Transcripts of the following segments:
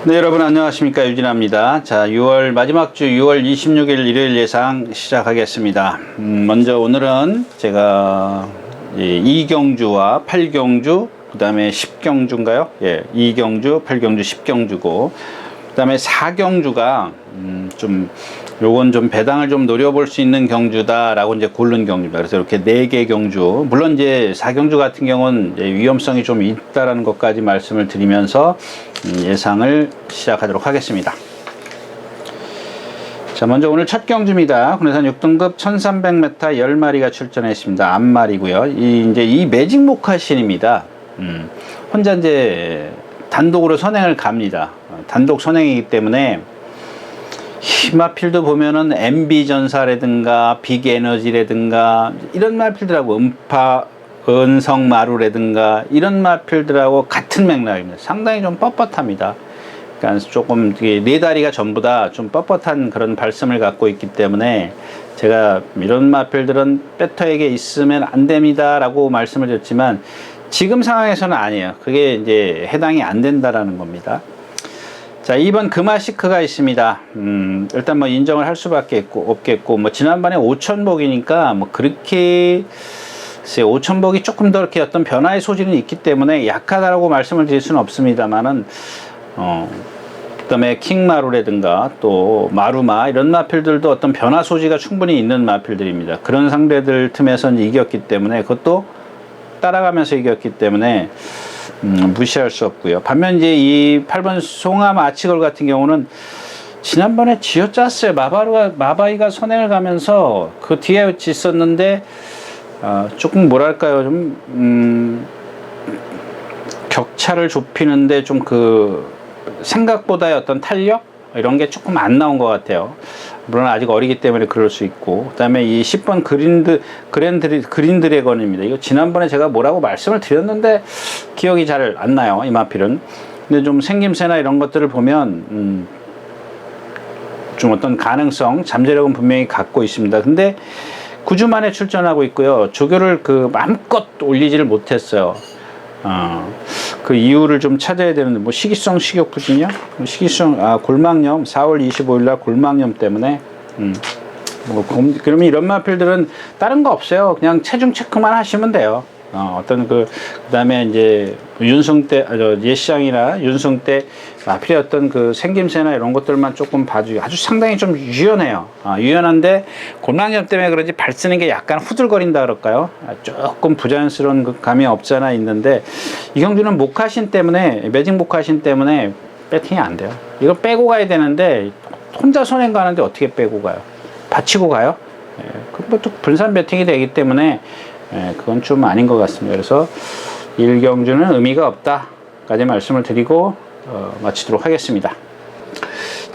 네, 여러분 안녕하십니까, 유진아입니다. 자, 6월 마지막 주 6월 26일 일요일 예상 시작하겠습니다. 먼저 오늘은 제가 2경주와 8경주, 그 다음에 10경주인가요? 예, 2경주, 8경주, 10경주고, 그 다음에 4경주가 요건 좀 배당을 좀 노려볼 수 있는 경주다라고 이제 고른 경주입니다. 그래서 이렇게 4개 경주, 물론 이제 4경주 같은 경우는 이제 위험성이 좀 있다라는 것까지 말씀을 드리면서 예상을 시작하도록 하겠습니다. 자, 먼저 오늘 첫 경주입니다. 군해산 6등급 1300m 10마리가 출전했습니다. 앞마리고요. 이 매직 모카신입니다. 혼자 이제 단독으로 선행을 갑니다. 단독 선행이기 때문에 이 마필도 보면은 MB전사라든가 빅에너지라든가 이런 마필들하고 은성마루라든가 이런 마필들하고 같은 맥락입니다. 상당히 좀 뻣뻣합니다. 그러니까 조금 네 다리가 전부 다 좀 뻣뻣한 그런 발성을 갖고 있기 때문에 제가 이런 마필들은 배터에게 있으면 안 됩니다 라고 말씀을 드렸지만 지금 상황에서는 아니에요. 그게 이제 해당이 안 된다라는 겁니다. 자, 2번 금화시크가 있습니다. 일단 뭐 인정을 할 수밖에 없겠고, 뭐 지난번에 5천복이니까 뭐 그렇게 5천복이 조금 더 이렇게 어떤 변화의 소지는 있기 때문에 약하다라고 말씀을 드릴 수는 없습니다만은 그다음에 킹마루라든가 또 마루마 이런 마필들도 어떤 변화 소지가 충분히 있는 마필들입니다. 그런 상대들 틈에선 이겼기 때문에 그것도 따라가면서 이겼기 때문에 무시할 수 없고요. 반면 이제 이 8번 송암 아치걸 같은 경우는 지난번에 쥐어짰어요. 마바이가 선행을 가면서 그 뒤에 있었는데 조금 뭐랄까요, 좀 격차를 좁히는데 좀 그 생각보다의 어떤 탄력 이런 게 조금 안 나온 것 같아요. 물론 아직 어리기 때문에 그럴 수 있고, 그 다음에 이 10번 그린 드래건입니다. 이거 지난번에 제가 뭐라고 말씀을 드렸는데 기억이 잘 안 나요, 이 마필은. 근데 좀 생김새나 이런 것들을 보면 좀 어떤 가능성, 잠재력은 분명히 갖고 있습니다. 근데 9주 만에 출전하고 있고요. 조교를 그 마음껏 올리지를 못했어요. 그 이유를 좀 찾아야 되는데, 뭐 식이성 식욕부진이요? 골막염, 4월 25일 날 골막염 때문에 그러면 이런 마필들은 다른 거 없어요. 그냥 체중 체크만 하시면 돼요. 그다음에 이제 예시장이나 윤승때 마필의 어떤 그 생김새나 이런 것들만 조금 봐주고 아주 상당히 좀 유연해요. 유연한데 골막염 때문에 그런지 발 쓰는 게 약간 후들거린다 그럴까요? 조금 부자연스러운 그 감이 없잖아 있는데 이 경주는 모카신 때문에 매직 모카신 때문에 배팅이 안 돼요. 이거 빼고 가야 되는데 혼자 선행 가는데 어떻게 빼고 가요? 받치고 가요? 그것도 분산 배팅이 되기 때문에 그건 좀 아닌 것 같습니다. 그래서 1경주는 의미가 없다까지 말씀을 드리고 마치도록 하겠습니다.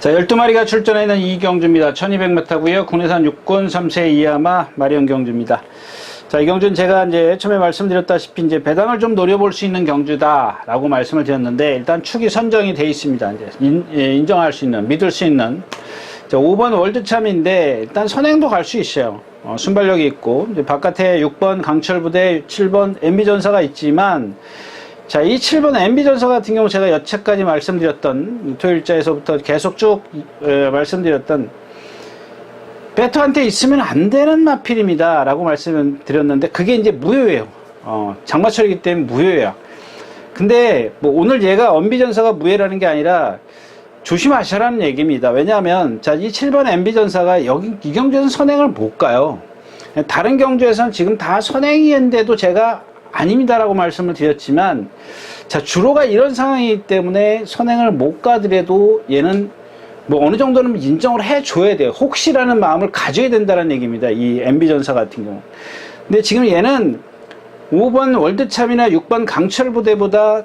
자, 12마리가 출전해 있는 2경주입니다. 1200m고요. 군해산 6군 3세 이하마 마리온 경주입니다. 자, 이 경주는 제가 이제 처음에 말씀드렸다시피 이제 배당을 좀 노려볼 수 있는 경주다라고 말씀을 드렸는데 일단 축이 선정이 되어 있습니다. 이제 인정할 수 있는, 믿을 수 있는. 자, 5번 월드참인데 일단 선행도 갈 수 있어요. 순발력이 있고 이제 바깥에 6번 강철부대, 7번 MB전사가 있지만 자, 이 7번 MB전사 같은 경우 제가 여태까지 말씀드렸던 토요일자에서부터 계속 쭉 말씀드렸던 배터한테 있으면 안 되는 마필입니다 라고 말씀을 드렸는데 그게 이제 무효예요. 장마철이기 때문에 무효예요. 근데 뭐 오늘 얘가 MB전사가 무효라는 게 아니라 조심하셔라는 얘기입니다. 왜냐하면 자, 이 7번 MB전사가 여기 이 경주에서는 선행을 못 가요. 다른 경주에서는 지금 다 선행인데도 제가 아닙니다라고 말씀을 드렸지만 자, 주로가 이런 상황이기 때문에 선행을 못 가더라도 얘는 뭐 어느 정도는 인정을 해줘야 돼요. 혹시라는 마음을 가져야 된다는 얘기입니다. 이 MB전사 같은 경우. 근데 지금 얘는 5번 월드참이나 6번 강철부대보다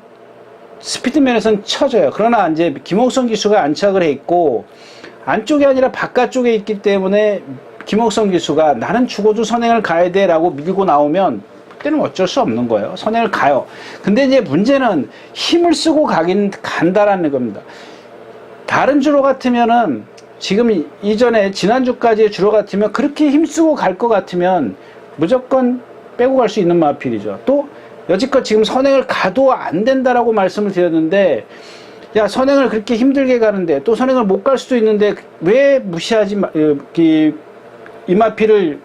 스피드면에서는 쳐져요. 그러나 이제 김옥성 기수가 안착을 해 있고 안쪽이 아니라 바깥쪽에 있기 때문에 김옥성 기수가 나는 죽어도 선행을 가야 돼 라고 밀고 나오면 그때는 어쩔 수 없는 거예요. 선행을 가요. 근데 이제 문제는 힘을 쓰고 간다라는 겁니다. 다른 주로 같으면은 지금 이전에 지난주까지의 주로 같으면 그렇게 힘쓰고 갈 것 같으면 무조건 빼고 갈 수 있는 마필이죠. 또 여지껏 지금 선행을 가도 안 된다라고 말씀을 드렸는데 야, 선행을 그렇게 힘들게 가는데 또 선행을 못 갈 수도 있는데 왜 무시하지 이마피를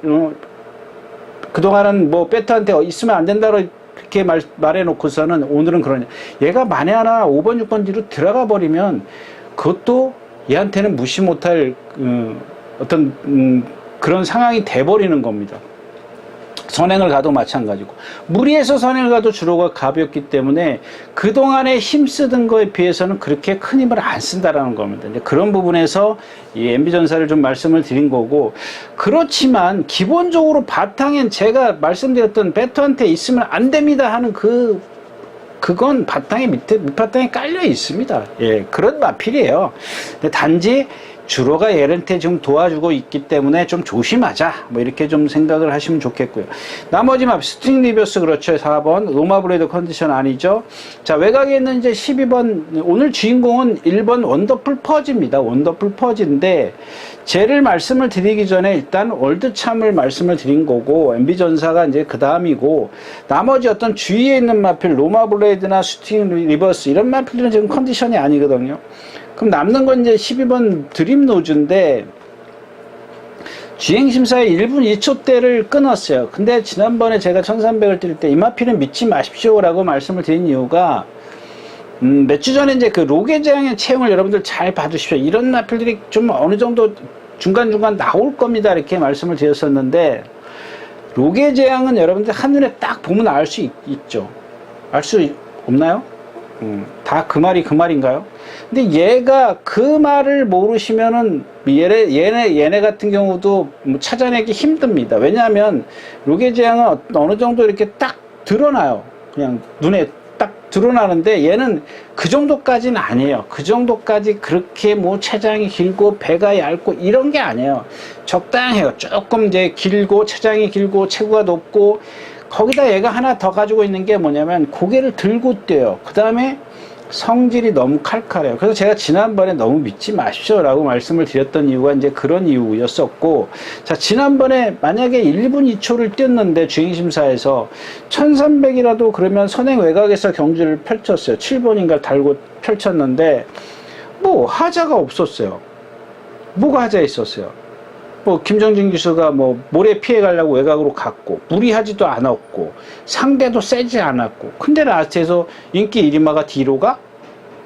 그동안은 뭐 배트한테 있으면 안 된다고 그렇게 말해놓고서는 오늘은 그러냐. 얘가 만에 하나 5번 6번 뒤로 들어가 버리면 그것도 얘한테는 무시 못할 어떤 그런 상황이 돼버리는 겁니다. 선행을 가도 마찬가지고, 무리해서 선행을 가도 주로가 가볍기 때문에 그동안에 힘쓰던 거에 비해서는 그렇게 큰 힘을 안 쓴다라는 겁니다. 이제 그런 부분에서 이 MB전사를 좀 말씀을 드린 거고, 그렇지만 기본적으로 바탕엔 제가 말씀드렸던 배터한테 있으면 안 됩니다 하는 그건 바탕에 밑바탕에 깔려 있습니다. 예, 그런 마필이에요. 근데 단지 주로가 얘한테 좀 도와주고 있기 때문에 좀 조심하자, 뭐 이렇게 좀 생각을 하시면 좋겠고요. 나머지 맵 스트링 리버스 그렇죠. 4번 로마블레이드 컨디션 아니죠. 자, 외곽에 있는 이제 12번 오늘 주인공은 1번 원더풀 퍼즈입니다. 원더풀 퍼즈인데 쟤를 말씀을 드리기 전에 일단 월드참을 말씀을 드린 거고, MB전사가 이제 그 다음이고, 나머지 어떤 주위에 있는 마필 로마블레이드나 스트링 리버스 이런 마필들은 지금 컨디션이 아니거든요. 그럼 남는 건 이제 12번 드림노즈인데, 주행심사의 1분 2초대를 끊었어요. 근데 지난번에 제가 1300을 뛸 때 이 마필은 믿지 마십시오 라고 말씀을 드린 이유가, 몇 주 전에 이제 그 로게 제왕의 체형을 여러분들 잘 봐주십시오. 이런 마필들이 좀 어느 정도 중간중간 나올 겁니다. 이렇게 말씀을 드렸었는데, 로게 제왕은 여러분들 한눈에 딱 보면 알 수 있죠. 알 수 없나요? 다 그 말이 그 말인가요? 근데 얘가 그 말을 모르시면은 얘네 같은 경우도 뭐 찾아내기 힘듭니다. 왜냐하면 로게 제왕은 어느 정도 이렇게 딱 드러나요. 그냥 눈에 딱 드러나는데 얘는 그 정도까지는 아니에요. 그 정도까지 그렇게 뭐 체장이 길고 배가 얇고 이런 게 아니에요. 적당해요. 조금 이제 길고 체장이 길고 체구가 높고, 거기다 얘가 하나 더 가지고 있는 게 뭐냐면 고개를 들고 뛰어요. 그 다음에 성질이 너무 칼칼해요. 그래서 제가 지난번에 너무 믿지 마십시오 라고 말씀을 드렸던 이유가 이제 그런 이유였었고, 자, 지난번에 만약에 1분 2초를 뛰었는데 주행심사에서 1300이라도 그러면 선행 외곽에서 경주를 펼쳤어요. 7번인가 달고 펼쳤는데 뭐 하자가 없었어요. 뭐가 하자 있었어요? 뭐 김정진 기수가 뭐 모래 피해 가려고 외곽으로 갔고, 무리하지도 않았고, 상대도 세지 않았고, 근데 라스트에서 인기 1위마가 뒤로 가?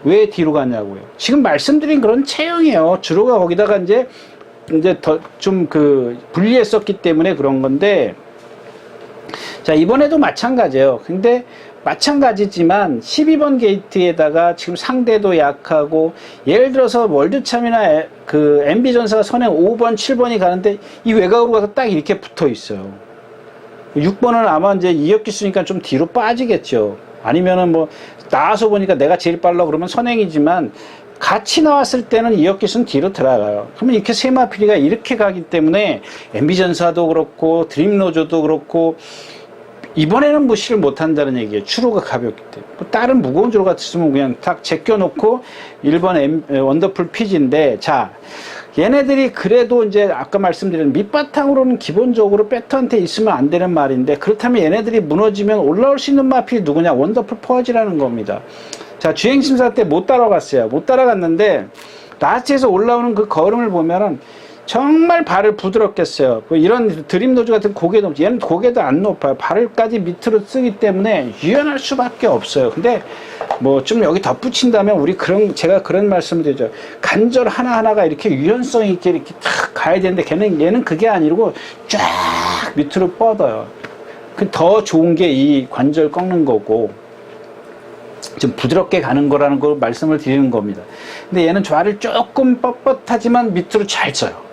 왜 뒤로 가냐고요. 지금 말씀드린 그런 체형이에요. 주로가 거기다가 이제 더 좀 불리했었기 때문에 그런 건데, 자, 이번에도 마찬가지예요. 근데 마찬가지지만 12번 게이트에다가 지금 상대도 약하고, 예를 들어서 월드참이나 그 MB전사가 선행 5번, 7번이 가는데 이 외곽으로 가서 딱 이렇게 붙어 있어요. 6번은 아마 이제 이혁기 쓰니까 좀 뒤로 빠지겠죠. 아니면은 뭐 나와서 보니까 내가 제일 빨라 그러면 선행이지만, 같이 나왔을 때는 이혁기수는 뒤로 들어가요. 그러면 이렇게 세 마필이가 이렇게 가기 때문에 MB전사도 그렇고 드림노조도 그렇고 이번에는 무시를 못한다는 얘기예요. 추로가 가볍기 때문에. 뭐 다른 무거운 주로 같으면 그냥 딱 제껴놓고 1번 원더풀 피지인데, 자, 얘네들이 그래도 이제 아까 말씀드린 밑바탕으로는 기본적으로 배터한테 있으면 안 되는 말인데, 그렇다면 얘네들이 무너지면 올라올 수 있는 마필이 누구냐? 원더풀 퍼즈라는 겁니다. 자, 주행심사 때 못 따라갔어요. 못 따라갔는데 라스트에서 올라오는 그 걸음을 보면은 정말 발을 부드럽게 써요. 이런 드림노즈 같은 고개 높지, 얘는 고개도 안 높아요. 발을까지 밑으로 쓰기 때문에 유연할 수밖에 없어요. 근데 뭐 좀 여기 덧붙인다면 제가 그런 말씀을 드리죠. 관절 하나하나가 이렇게 유연성 있게 이렇게 탁 가야 되는데 얘는 그게 아니고 쫙 밑으로 뻗어요. 더 좋은 게 이 관절 꺾는 거고, 좀 부드럽게 가는 거라는 걸 말씀을 드리는 겁니다. 근데 얘는 좌를 조금 뻣뻣하지만 밑으로 잘 써요.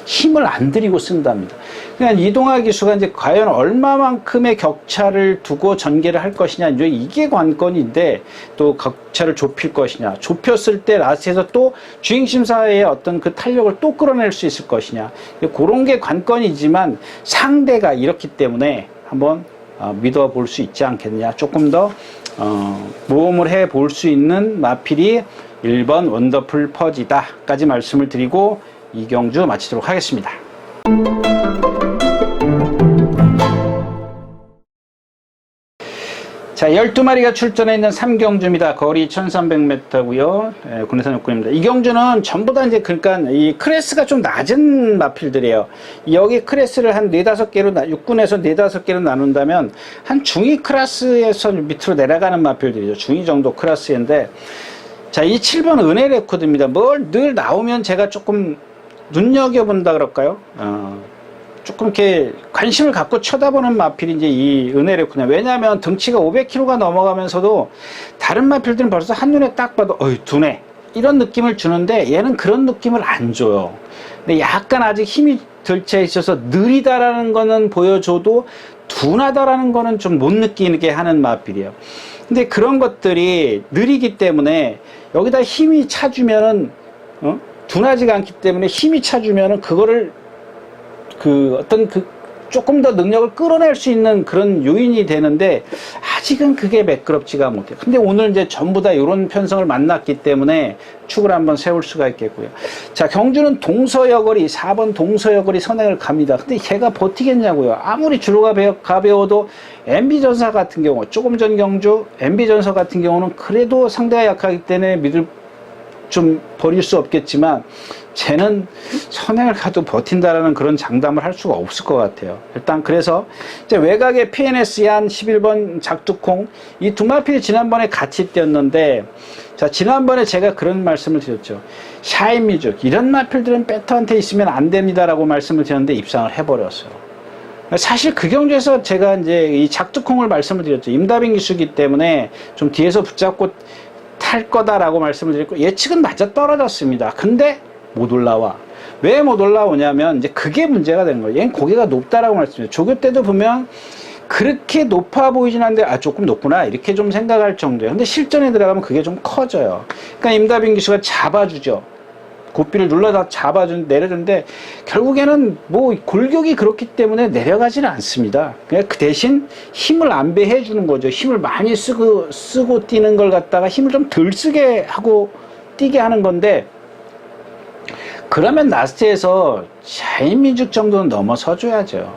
힘을 안 들이고 쓴답니다. 그러니까 이동하 기수가 이제 과연 얼마만큼의 격차를 두고 전개를 할 것이냐, 이제 이게 관건인데, 또 격차를 좁힐 것이냐, 좁혔을 때 라스트에서 또 주행심사의 어떤 그 탄력을 또 끌어낼 수 있을 것이냐, 그런 게 관건이지만 상대가 이렇기 때문에 한번 믿어볼 수 있지 않겠느냐. 조금 더 모험을 해볼 수 있는 마필이 1번 원더풀 퍼지다 까지 말씀을 드리고 이경주 마치도록 하겠습니다. 자, 12마리가 출전해 있는 3경주입니다. 거리 1300m고요. 예, 군내산 육군입니다. 이 경주는 전부 다 이제 그러니까 이 클래스가 좀 낮은 마필들이에요. 여기 클래스를 한 4-5개로 육군에서 4-5개로 나눈다면 한 중위 클래스에서 밑으로 내려가는 마필들이죠. 중위 정도 클래스인데 자, 이 7번 은혜 레코드입니다. 뭘 늘 나오면 제가 조금 눈여겨본다 그럴까요? 조금 이렇게 관심을 갖고 쳐다보는 마필이 이제 이 은혜 레코드. 왜냐하면 등치가 500kg가 넘어가면서도 다른 마필들은 벌써 한눈에 딱 봐도 어이 두네 이런 느낌을 주는데 얘는 그런 느낌을 안 줘요. 근데 약간 아직 힘이 덜 차 있어서 느리다라는 거는 보여줘도 둔하다라는 거는 좀 못 느끼게 하는 마필이에요. 근데 그런 것들이 느리기 때문에 여기다 힘이 차주면은 둔하지가 않기 때문에 힘이 차주면은 그거를 어떤 조금 더 능력을 끌어낼 수 있는 그런 요인이 되는데 아직은 그게 매끄럽지가 못해요. 근데 오늘 이제 전부 다 이런 편성을 만났기 때문에 축을 한번 세울 수가 있겠고요. 자, 경주는 동서여거리 4번 동서여거리 선행을 갑니다. 근데 걔가 버티겠냐고요. 아무리 주로가 가벼워도 MB전사 같은 경우 조금 전 경주 MB전사 같은 경우는 그래도 상대가 약하기 때문에 좀 버릴 수 없겠지만 쟤는 선행을 가도 버틴다라는 그런 장담을 할 수가 없을 것 같아요. 일단 그래서 이제 외곽의 PNS 한 11번 작두콩 이 두 마필이 지난번에 같이 뛰었는데 자, 지난번에 제가 그런 말씀을 드렸죠. 샤인미죽 이런 마필들은 배터한테 있으면 안 됩니다라고 말씀을 드렸는데 입상을 해버렸어요. 사실 그 경주에서 제가 이제 이 작두콩을 말씀을 드렸죠. 임다빈 기수기 때문에 좀 뒤에서 붙잡고 탈 거다라고 말씀을 드렸고 예측은 맞아 떨어졌습니다. 근데 못 올라와. 왜 못 올라오냐면 이제 그게 문제가 되는 거예요. 얘는 고개가 높다라고 말씀드렸죠. 조교 때도 보면 그렇게 높아 보이진 않는데 아 조금 높구나 이렇게 좀 생각할 정도예요. 근데 실전에 들어가면 그게 좀 커져요. 그러니까 임다빈 기수가 잡아주죠. 고삐를 눌러다 내려주는데 결국에는 뭐 골격이 그렇기 때문에 내려가지는 않습니다. 그냥 그 대신 힘을 안배해 주는 거죠. 힘을 많이 쓰고 뛰는 걸 갖다가 힘을 좀 덜 쓰게 하고 뛰게 하는 건데 그러면 라스트에서 샤인미죽 정도는 넘어서 줘야죠.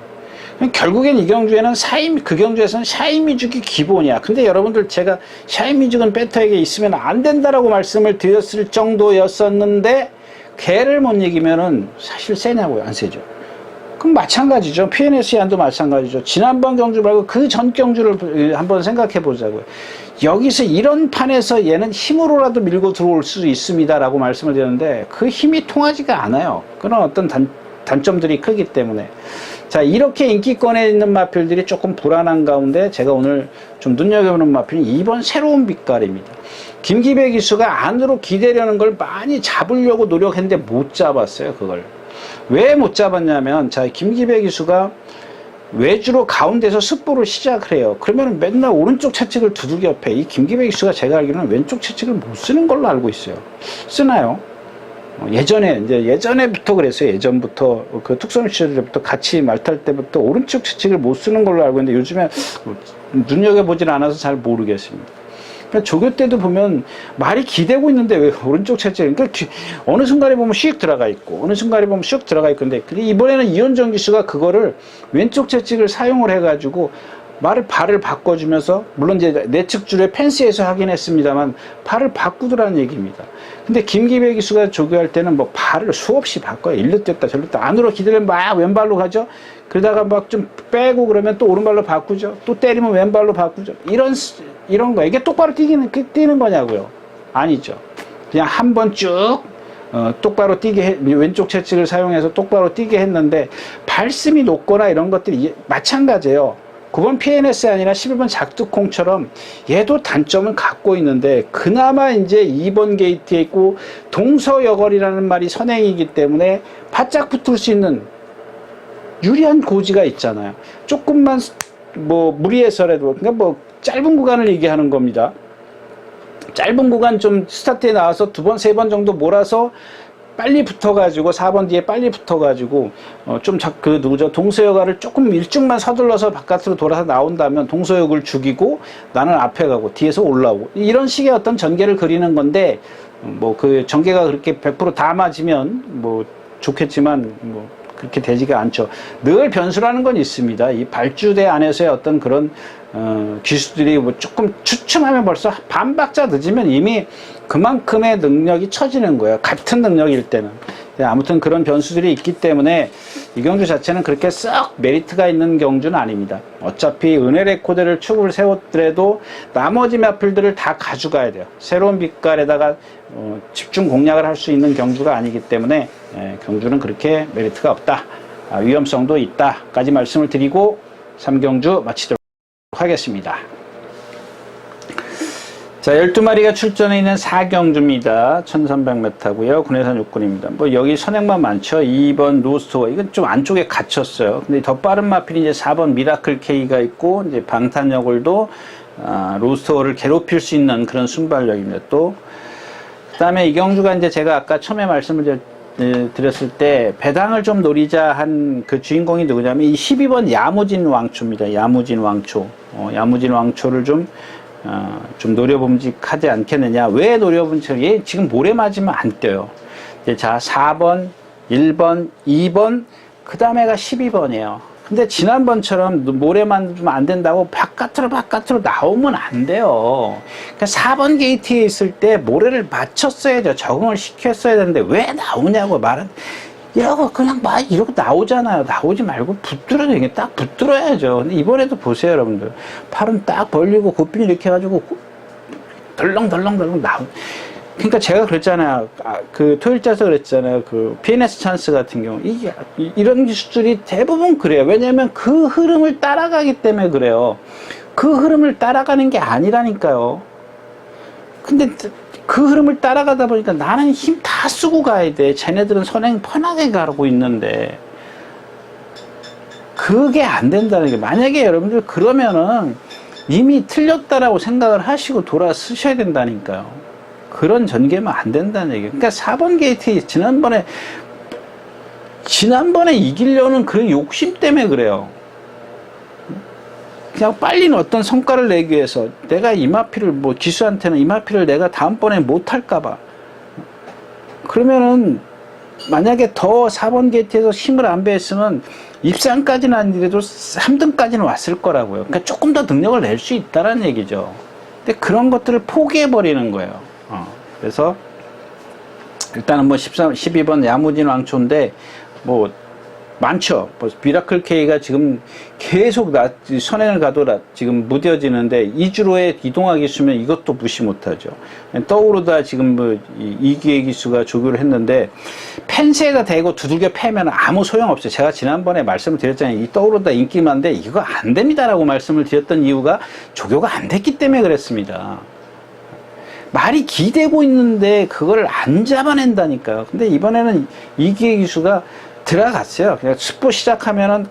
결국엔 이 경주에는 그 경주에서는 샤인미죽이 기본이야. 근데 여러분들 제가 샤인미죽은 배터에게 있으면 안 된다라고 말씀을 드렸을 정도였었는데 걔를 못 이기면은 사실 세냐고요? 안 세죠. 그럼 마찬가지죠. PNS 안도 마찬가지죠. 지난번 경주 말고 그 전 경주를 한번 생각해 보자고요. 여기서 이런 판에서 얘는 힘으로라도 밀고 들어올 수 있습니다라고 말씀을 드렸는데 그 힘이 통하지가 않아요. 그런 어떤 단점들이 크기 때문에. 자, 이렇게 인기권에 있는 마필들이 조금 불안한 가운데 제가 오늘 좀 눈여겨보는 마필은 2번 새로운 빛깔입니다. 김기배 기수가 안으로 기대려는 걸 많이 잡으려고 노력했는데 못 잡았어요. 그걸. 왜 못 잡았냐면 자, 김기배 기수가 외주로 가운데서 습보를 시작을 해요. 그러면 맨날 오른쪽 채찍을 두들겨 패. 이 김기배 기수가 제가 알기로는 왼쪽 채찍을 못 쓰는 걸로 알고 있어요. 쓰나요? 예전에부터 그랬어요. 예전부터 그 특선 시절부터 같이 말 탈 때부터 오른쪽 채찍을 못 쓰는 걸로 알고 있는데 요즘에 눈여겨보질 않아서 잘 모르겠습니다. 그러니까 조교 때도 보면 말이 기대고 있는데 왜 오른쪽 채찍 그러니까 어느 순간에 보면 슉 들어가 있고 어느 순간에 보면 슉 들어가 있고 근데 이번에는 이현정 기수가 그거를 왼쪽 채찍을 사용을 해가지고 발을 바꿔주면서 물론 이제 내측 줄에 펜스에서 하긴 했습니다만 발을 바꾸더라는 얘기입니다. 근데 김기배 기수가 조교할 때는 뭐 발을 수없이 바꿔요. 일로 뛰었다 저로 뛰었다 안으로 기대면 막 왼발로 가죠. 그러다가 막 좀 빼고 그러면 또 오른발로 바꾸죠. 또 때리면 왼발로 바꾸죠. 이런 거 이게 똑바로 뛰는 거냐고요? 아니죠. 그냥 한번 쭉 똑바로 뛰게 왼쪽 채찍을 사용해서 똑바로 뛰게 했는데 발심이 높거나 이런 것들이 마찬가지예요. 9번 PNS 아니라 11번 작두콩처럼 얘도 단점을 갖고 있는데 그나마 이제 2번 게이트에 있고 동서여거리라는 말이 선행이기 때문에 바짝 붙을 수 있는 유리한 고지가 있잖아요. 조금만 뭐 무리해서라도 그러니까 뭐 짧은 구간을 얘기하는 겁니다. 짧은 구간 좀 스타트에 나와서 2번, 3번 정도 몰아서 빨리 붙어가지고 4번 뒤에 빨리 붙어가지고 좀 동서여가를 조금 일찍만 서둘러서 바깥으로 돌아서 나온다면 동서역을 죽이고 나는 앞에 가고 뒤에서 올라오고 이런 식의 어떤 전개를 그리는 건데 뭐 그 전개가 그렇게 100% 다 맞으면 뭐 좋겠지만 뭐 그렇게 되지가 않죠. 늘 변수라는 건 있습니다. 이 발주대 안에서의 어떤 그런 기수들이 뭐 조금 주춤하면 벌써 반박자 늦으면 이미 그만큼의 능력이 처지는 거예요. 같은 능력일 때는. 아무튼 그런 변수들이 있기 때문에 이 경주 자체는 그렇게 썩 메리트가 있는 경주는 아닙니다. 어차피 은혜 레코드를 축을 세웠더라도 나머지 마필들을 다 가져가야 돼요. 새로운 빛깔에다가 집중 공략을 할 수 있는 경주가 아니기 때문에 경주는 그렇게 메리트가 없다. 위험성도 있다까지 말씀을 드리고 3경주 마치도록 하겠습니다. 자, 12마리가 출전해 있는 4경주입니다. 1300m고요. 군해산 육군입니다. 뭐 여기 선행만 많죠. 2번 로스토어. 이건 좀 안쪽에 갇혔어요. 근데 더 빠른 마필이 이제 4번 미라클 K가 있고, 이제 방탄여골도 로스토어를 괴롭힐 수 있는 그런 순발력입니다. 또 그다음에 이 경주가 이제 제가 아까 처음에 말씀을 드렸을 때 배당을 좀 노리자 한 그 주인공이 누구냐면 이 12번 야무진 왕초입니다. 야무진 왕초. 야무진 왕초를 좀 노려봄직하지 않겠느냐. 왜 노려봄직? 얘 지금 모래 맞으면 안 떠요. 자, 4번, 1번, 2번, 그 다음에가 12번이에요. 근데 지난번처럼 모래 맞으면 안 된다고 바깥으로 나오면 안 돼요. 그러니까 4번 게이트에 있을 때 모래를 맞췄어야죠. 적응을 시켰어야 되는데 왜 나오냐고 말은. 이러고 그냥 막 이러고 나오잖아요. 나오지 말고 붙들어야 되게 딱 붙들어야죠. 근데 이번에도 보세요, 여러분들. 팔은 딱 벌리고 고삐 이렇게 해가지고 덜렁덜렁 나오. 그러니까 제가 그랬잖아요. 그 토요일자에서 그랬잖아요. 그 PNS 찬스 같은 경우 이런 기술들이 대부분 그래요. 왜냐하면 그 흐름을 따라가기 때문에 그래요. 그 흐름을 따라가는 게 아니라니까요. 근데 그 흐름을 따라가다 보니까 나는 힘 다 쓰고 가야 돼. 쟤네들은 선행 편하게 가고 있는데 그게 안 된다는 게, 만약에 여러분들 그러면은 이미 틀렸다라고 생각을 하시고 돌아서셔야 된다니까요. 그런 전개면 안 된다는 얘기예요. 그러니까 4번 게이트 지난번에 이기려는 그런 욕심 때문에 그래요. 그냥 빨리 어떤 성과를 내기 위해서 내가 이마피를 기수한테는 이마피를 내가 다음번에 못할까봐, 그러면은 만약에 더 4번 게이트에서 힘을 안 배웠으면 입상까지는 아니더라도 3등까지는 왔을 거라고요. 그러니까 조금 더 능력을 낼 수 있다는 얘기죠. 근데 그런 것들을 포기해버리는 거예요. 그래서 일단은 12번 야무진 왕초인데 많죠. 미라클 K가 지금 계속 선행을 가도 지금 무뎌지는데 2주로에 이동하기 있으면 이것도 무시 못하죠. 떠오르다 지금 이기의 기수가 조교를 했는데 펜세가 되고 두들겨 패면 아무 소용없어요. 제가 지난번에 말씀을 드렸잖아요. 이 떠오르다 인기 많은데 이거 안 됩니다라고 말씀을 드렸던 이유가 조교가 안 됐기 때문에 그랬습니다. 말이 기대고 있는데 그거를 안 잡아낸다니까요. 근데 이번에는 이기의 기수가 들어갔어요. 그냥 10보 시작하면은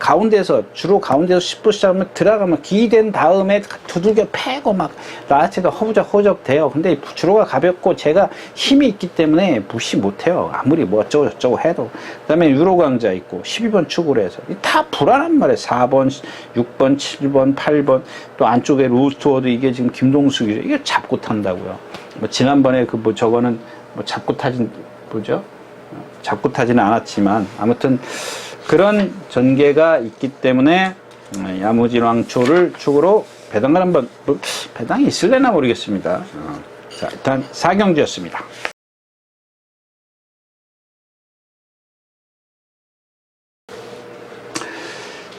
주로 가운데서 10보 시작하면 들어가면 기댄 다음에 두들겨 패고 막 라체가 허우적 돼요. 근데 주로가 가볍고 제가 힘이 있기 때문에 무시 못해요. 아무리 어쩌고 저쩌고 해도. 그 다음에 유로 강자 있고 12번 축으로 해서 다 불안한 말이에요. 4번, 6번, 7번, 8번 또 안쪽에 로스트워드 이게 지금 김동숙이죠. 이게 잡고 탄다고요. 지난번에 저거는 잡고 타진 잡고 타지는 않았지만 아무튼 그런 전개가 있기 때문에 야무진 왕초를 축으로 배당을 한번, 배당이 있을래나 모르겠습니다. 자, 일단 4경주였습니다.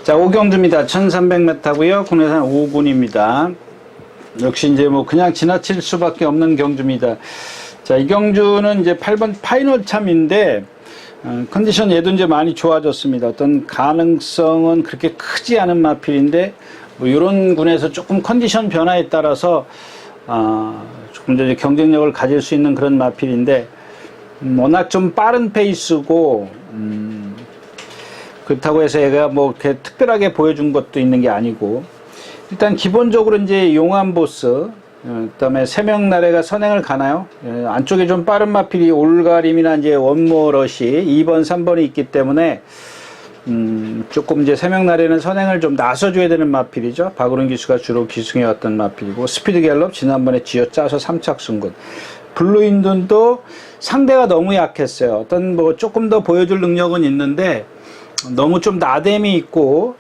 자, 5경주입니다. 1300m고요. 군해산 5군입니다. 역시 이제 그냥 지나칠 수밖에 없는 경주입니다. 자, 이 경주는 이제 8번 파이널 참인데, 컨디션 얘도 이제 많이 좋아졌습니다. 어떤 가능성은 그렇게 크지 않은 마필인데, 이런 군에서 조금 컨디션 변화에 따라서, 조금 더 경쟁력을 가질 수 있는 그런 마필인데, 워낙 좀 빠른 페이스고, 그렇다고 해서 얘가 이렇게 특별하게 보여준 것도 있는 게 아니고, 일단 기본적으로 이제 용암 보스, 그 다음에 세명나래가 선행을 가나요? 안쪽에 좀 빠른 마필이 올가림이나 이제 원모러시 2번, 3번이 있기 때문에, 조금 이제 세명나래는 선행을 좀 나서줘야 되는 마필이죠. 박우른 기수가 주로 기승해왔던 마필이고, 스피드 갤럽 지난번에 쥐어짜서 3착 승군. 블루인둔도 상대가 너무 약했어요. 어떤 조금 더 보여줄 능력은 있는데, 너무 좀 나댐이 있고,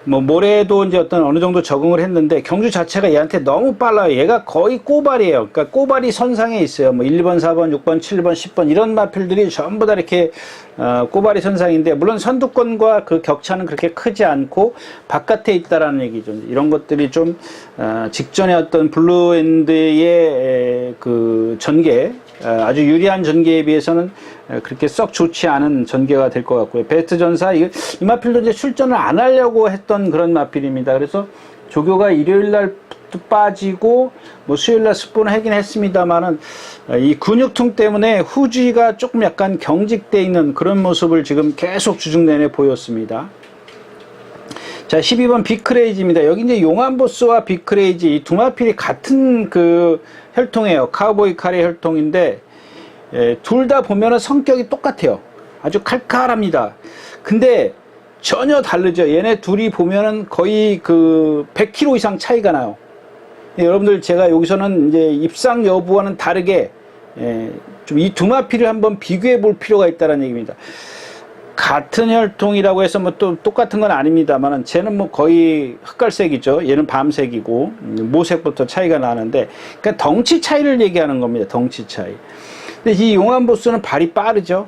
뭐 모래도 이제 어떤 어느 정도 적응을 했는데 경주 자체가 얘한테 너무 빨라요. 얘가 거의 꼬발이에요. 그러니까 꼬발이 선상에 있어요. 뭐 1번, 4번, 6번, 7번, 10번 이런 마필들이 전부 다 이렇게 꼬발이 선상인데, 물론 선두권과 그 격차는 그렇게 크지 않고 바깥에 있다라는 얘기죠. 이런 것들이 좀 직전에 어떤 블루엔드의 그 전개, 아주 유리한 전개에 비해서는 그렇게 썩 좋지 않은 전개가 될 것 같고요. 베스트 전사, 이 마필도 이제 출전을 안 하려고 했던 그런 마필입니다. 그래서 조교가 일요일 날 빠지고 뭐 수요일 날 스폰을 하긴 했습니다만은 이 근육통 때문에 후지가 조금 약간 경직돼 있는 그런 모습을 지금 계속 주중 내내 보였습니다. 자, 12번 빅크레이지입니다. 여기 이제 용암보스와 빅크레이지 이 두 마필이 같은 그 혈통이에요. 카우보이 칼의 혈통인데, 둘 다 보면은 성격이 똑같아요. 아주 칼칼합니다. 근데 전혀 다르죠. 얘네 둘이 보면은 거의 그 100kg 이상 차이가 나요. 여러분들, 제가 여기서는 이제 입상 여부와는 다르게 좀 이 두 마필을 한번 비교해 볼 필요가 있다는 얘기입니다. 같은 혈통이라고 해서 뭐 또 똑같은 건 아닙니다만은, 쟤는 뭐 거의 흑갈색이죠. 얘는 밤색이고 모색부터 차이가 나는데, 그러니까 덩치 차이를 얘기하는 겁니다. 덩치 차이. 근데 이 용암보스는 발이 빠르죠.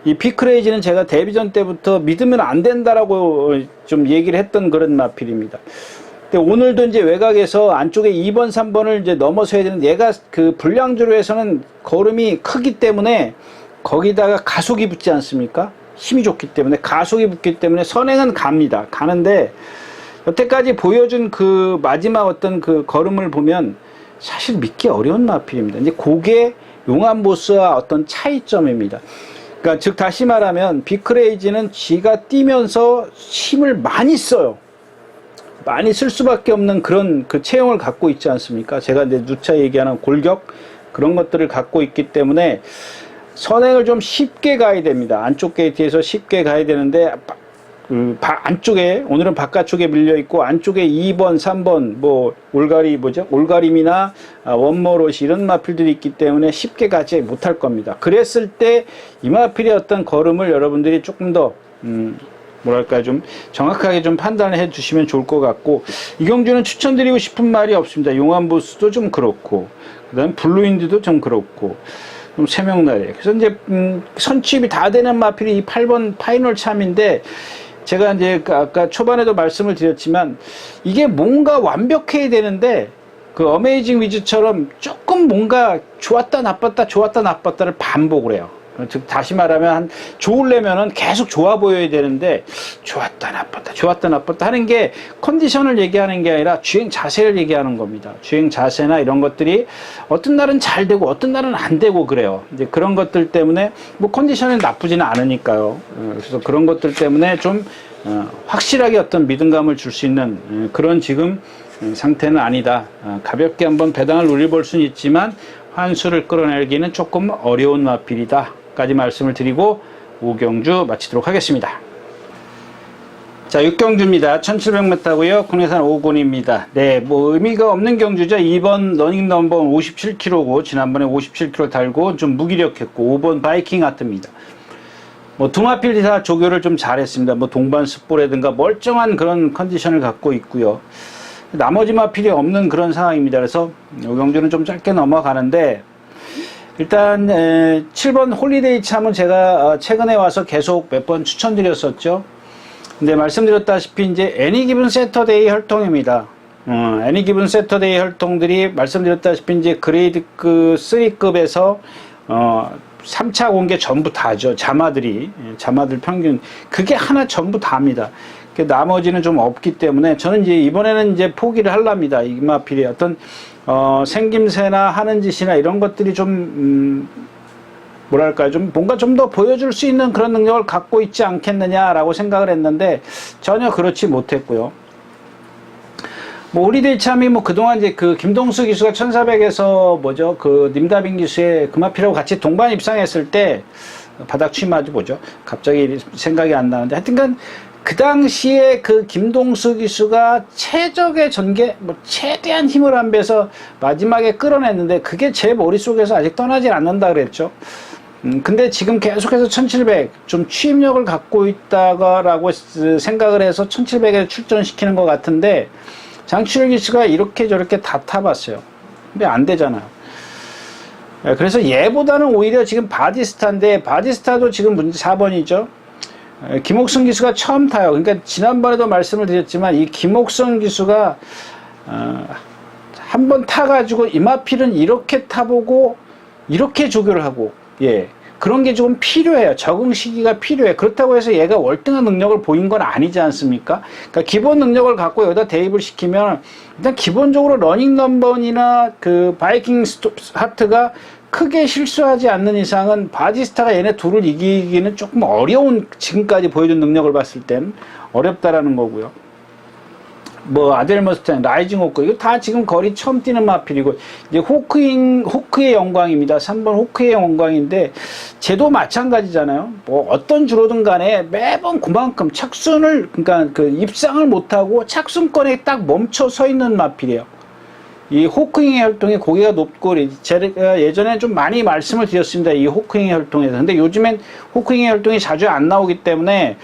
이 빅크레이지는 제가 데뷔전 때부터 믿으면 안 된다라고 좀 얘기를 했던 그런 마필입니다. 근데 오늘도 이제 외곽에서 안쪽에 2번, 3번을 이제 넘어서야 되는데, 얘가 그 불량주로에서는 걸음이 크기 때문에 거기다가 가속이 붙지 않습니까? 힘이 좋기 때문에, 가속이 붙기 때문에 선행은 갑니다. 가는데 여태까지 보여준 그 마지막 어떤 그 걸음을 보면 사실 믿기 어려운 마필입니다. 이제 그게 용암보스와 어떤 차이점입니다. 그러니까 즉 다시 말하면 빅크레이지는 지가 뛰면서 힘을 많이 써요. 많이 쓸 수밖에 없는 그런 그 체형을 갖고 있지 않습니까? 제가 이제 누차 얘기하는 골격, 그런 것들을 갖고 있기 때문에 선행을 좀 쉽게 가야 됩니다. 안쪽 게이트에서 쉽게 가야 되는데, 안쪽에, 오늘은 바깥쪽에 밀려 있고 안쪽에 2번, 3번 뭐 올가림이나 원모롯이 이런 마필들이 있기 때문에 쉽게 가지 못할 겁니다. 그랬을 때 이 마필의 어떤 걸음을 여러분들이 조금 더 뭐랄까 좀 정확하게 좀 판단을 해 주시면 좋을 것 같고, 이 경주는 추천드리고 싶은 말이 없습니다. 용암보스도 좀 그렇고, 그다음 블루윈드도 좀 그렇고, 좀 세명날이에요. 그래서 이제 선취입이 다 되는 마필이 이 8번 파이널 참인데, 제가 이제 아까 초반에도 말씀을 드렸지만 이게 뭔가 완벽해야 되는데, 그 어메이징 위즈처럼 조금 뭔가 좋았다 나빴다 좋았다 나빴다를 반복을 해요. 즉 다시 말하면 좋으려면은 계속 좋아 보여야 되는데, 좋았다 나빴다 하는 게 컨디션을 얘기하는 게 아니라 주행 자세를 얘기하는 겁니다. 주행 자세나 이런 것들이 어떤 날은 잘 되고 어떤 날은 안 되고 그래요. 이제 그런 것들 때문에 뭐 컨디션이 나쁘지는 않으니까요. 그래서 그런 것들 때문에 좀 확실하게 어떤 믿음감을 줄 수 있는 그런 지금 상태는 아니다. 가볍게 한번 배당을 누려볼 수는 있지만 환수를 끌어내기는 조금 어려운 마필이다 까지 말씀을 드리고 5경주 마치도록 하겠습니다. 자, 6경주입니다. 1700m고요. 국내산 5군입니다. 네, 뭐 의미가 없는 경주죠. 2번 러닝 넘버 57kg고 지난번에 57kg 달고 좀 무기력했고, 5번 바이킹 하트입니다. 뭐 두 마필이 다 조교를 좀 잘했습니다. 뭐 동반 습보라든가 멀쩡한 그런 컨디션을 갖고 있고요. 나머지 마필이 없는 그런 상황입니다. 그래서 이 경주는 좀 짧게 넘어가는데, 일단 7번 홀리데이 참은 제가 최근에 와서 계속 몇 번 추천드렸었죠. 근데 말씀드렸다시피 이제 애니 기븐 세터데이 혈통입니다. 애니 기븐 세터데이 혈통들이 말씀드렸다시피 이제 그레이드 3급에서 3차 공개 전부 다죠. 자마들 평균 그게 하나 전부 다입니다. 나머지는 좀 없기 때문에 저는 이제 이번에는 이제 포기를 하랍니다. 이 마필이 어떤 생김새나 하는 짓이나 이런 것들이 좀 뭐랄까 좀 뭔가 좀 더 보여줄 수 있는 그런 능력을 갖고 있지 않겠느냐라고 생각을 했는데 전혀 그렇지 못했고요. 뭐 홀리데이 참이 뭐 그동안 이제 그 김동수 기수가 1400에서 뭐죠 그 님다빈 기수의 그 마필하고 같이 동반 입상했을 때 바닥 취마도 보죠. 갑자기 생각이 안 나는데, 하여튼간 그 당시에 그 김동수 기수가 최적의 전개, 뭐 최대한 힘을 안배서 마지막에 끌어냈는데 그게 제 머릿속에서 아직 떠나질 않는다 그랬죠. 근데 지금 계속해서 1700 좀 취임력을 갖고 있다라고 생각을 해서 1700에 출전시키는 것 같은데 장치열 기수가 이렇게 저렇게 다 타봤어요. 근데 안 되잖아요. 그래서 얘보다는 오히려 지금 바디스타인데 바디스타도 지금 문제 4번이죠. 김옥성 기수가 처음 타요. 그러니까 지난번에도 말씀을 드렸지만 이 김옥성 기수가 한번 타가지고 이마필은 이렇게 타보고 이렇게 조교를 하고 예 그런 게 조금 필요해요. 적응 시기가 필요해. 그렇다고 해서 얘가 월등한 능력을 보인 건 아니지 않습니까? 그러니까 기본 능력을 갖고 여기다 대입을 시키면 일단 기본적으로 러닝 넘버원이나 그 바이킹 하트가 크게 실수하지 않는 이상은 바디스타가 얘네 둘을 이기기는 조금 어려운, 지금까지 보여준 능력을 봤을 땐 어렵다라는 거고요. 뭐 아델머스탄, 라이징 호크 이거 다 지금 거리 처음 뛰는 마필이고 이제 호크의 영광입니다. 3번 호크의 영광인데 쟤도 마찬가지잖아요. 뭐 어떤 주로든 간에 매번 그만큼 착순을 그러니까 그 입상을 못하고 착순권에 딱 멈춰 서 있는 마필이에요. 이 호크잉의 혈통이 고개가 높고 제가 예전에 좀 많이 말씀을 드렸습니다. 이 호크잉의 혈통에서. 근데 요즘엔 호크잉의 혈통이 자주 안 나오기 때문에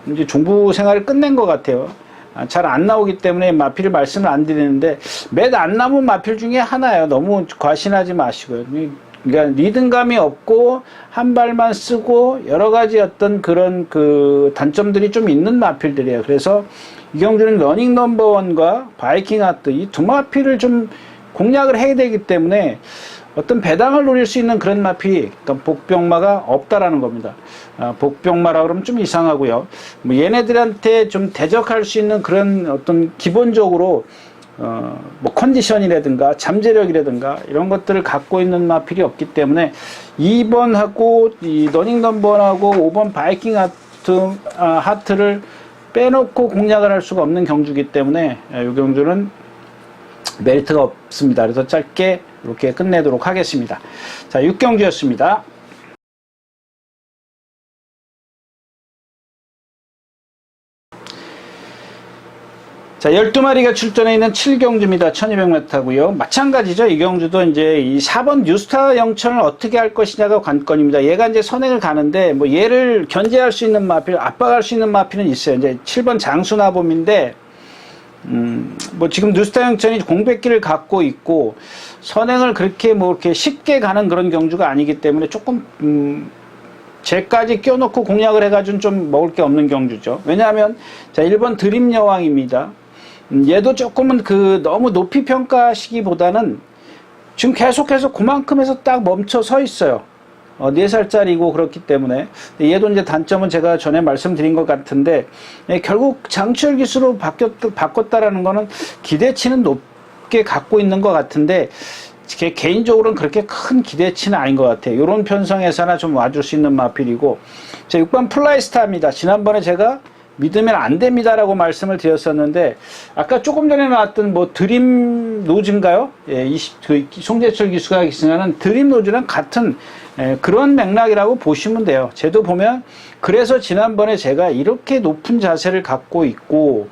이제 종부 생활을 끝낸 것 같아요. 잘 안 나오기 때문에 마필을 말씀을 안 드리는데 몇 안 남은 마필 중에 하나예요. 너무 과신하지 마시고요. 그러니까 리듬감이 없고 한 발만 쓰고 여러 가지 어떤 그런 그 단점들이 좀 있는 마필들이에요. 그래서 이경주는 러닝 넘버원과 바이킹 하트 이 두 마필을 좀 공략을 해야 되기 때문에 어떤 배당을 노릴 수 있는 그런 마필이 그러니까 복병마가 없다라는 겁니다. 복병마라 그러면 좀 이상하고요. 뭐 얘네들한테 좀 대적할 수 있는 그런 어떤 기본적으로 뭐 컨디션이라든가 잠재력이라든가 이런 것들을 갖고 있는 마필이 없기 때문에 2번하고 이 러닝 넘버원하고 5번 바이킹 하트를 빼놓고 공략을 할 수가 없는 경주이기 때문에 이 경주는 메리트가 없습니다. 그래서 짧게 이렇게 끝내도록 하겠습니다. 자, 6경주였습니다. 자, 12마리가 출전해 있는 7경주입니다. 1200m고요. 마찬가지죠. 이 경주도 이제 이 4번 뉴스타 영천을 어떻게 할 것이냐가 관건입니다. 얘가 이제 선행을 가는데 뭐 얘를 견제할 수 있는 마필, 압박할 수 있는 마필은 있어요. 이제 7번 장수나봄인데 뭐 지금 뉴스타 영천이 공백기를 갖고 있고 선행을 그렇게 뭐 이렇게 쉽게 가는 그런 경주가 아니기 때문에 조금 쟤까지 껴놓고 공략을 해가지고 좀 먹을 게 없는 경주죠. 왜냐하면 자 1번 드림 여왕입니다. 얘도 조금은 그 너무 높이 평가하시기보다는 지금 계속해서 그만큼에서 딱 멈춰 서 있어요. 4살짜리고 그렇기 때문에 얘도 이제 단점은 제가 전에 말씀드린 것 같은데 결국 장치열 기수로 바꿨다라는 거는 기대치는 높게 갖고 있는 것 같은데 개인적으로는 그렇게 큰 기대치는 아닌 것 같아요. 이런 편성에서나 좀 와줄 수 있는 마필이고 자 6번 플라이스타입니다. 지난번에 제가 믿으면 안 됩니다라고 말씀을 드렸었는데 아까 조금 전에 나왔던 뭐 드림 노즈인가요? 예, 송재철 기수가 있으면 드림 노즈랑 같은 그런 맥락이라고 보시면 돼요. 쟤도 보면 그래서 지난번에 제가 이렇게 높은 자세를 갖고 있고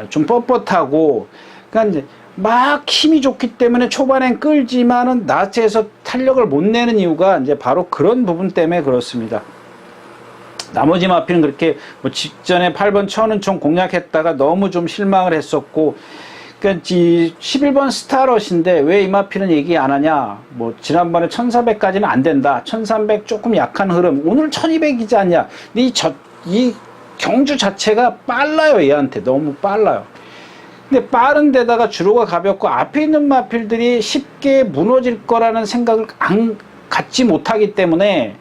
좀 뻣뻣하고 그러니까 이제 막 힘이 좋기 때문에 초반엔 끌지만은 낮에서 탄력을 못 내는 이유가 이제 바로 그런 부분 때문에 그렇습니다. 나머지 마필은 그렇게 뭐 직전에 8번 천은총 공략했다가 너무 좀 실망을 했었고 그러니까 11번 스타럿인데 왜 이 마필은 얘기 안 하냐 뭐 지난번에 1400까지는 안 된다 1300 조금 약한 흐름 오늘 1200이지 않냐 근데 이 경주 자체가 빨라요. 얘한테 너무 빨라요. 근데 빠른 데다가 주로가 가볍고 앞에 있는 마필들이 쉽게 무너질 거라는 생각을 갖지 못하기 때문에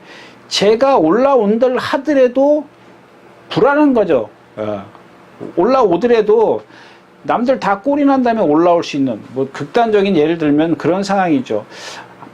제가 올라온들 하더라도 불안한 거죠. 올라오더라도 남들 다 꼴이 난 다음에 올라올 수 있는 뭐 극단적인 예를 들면 그런 상황이죠.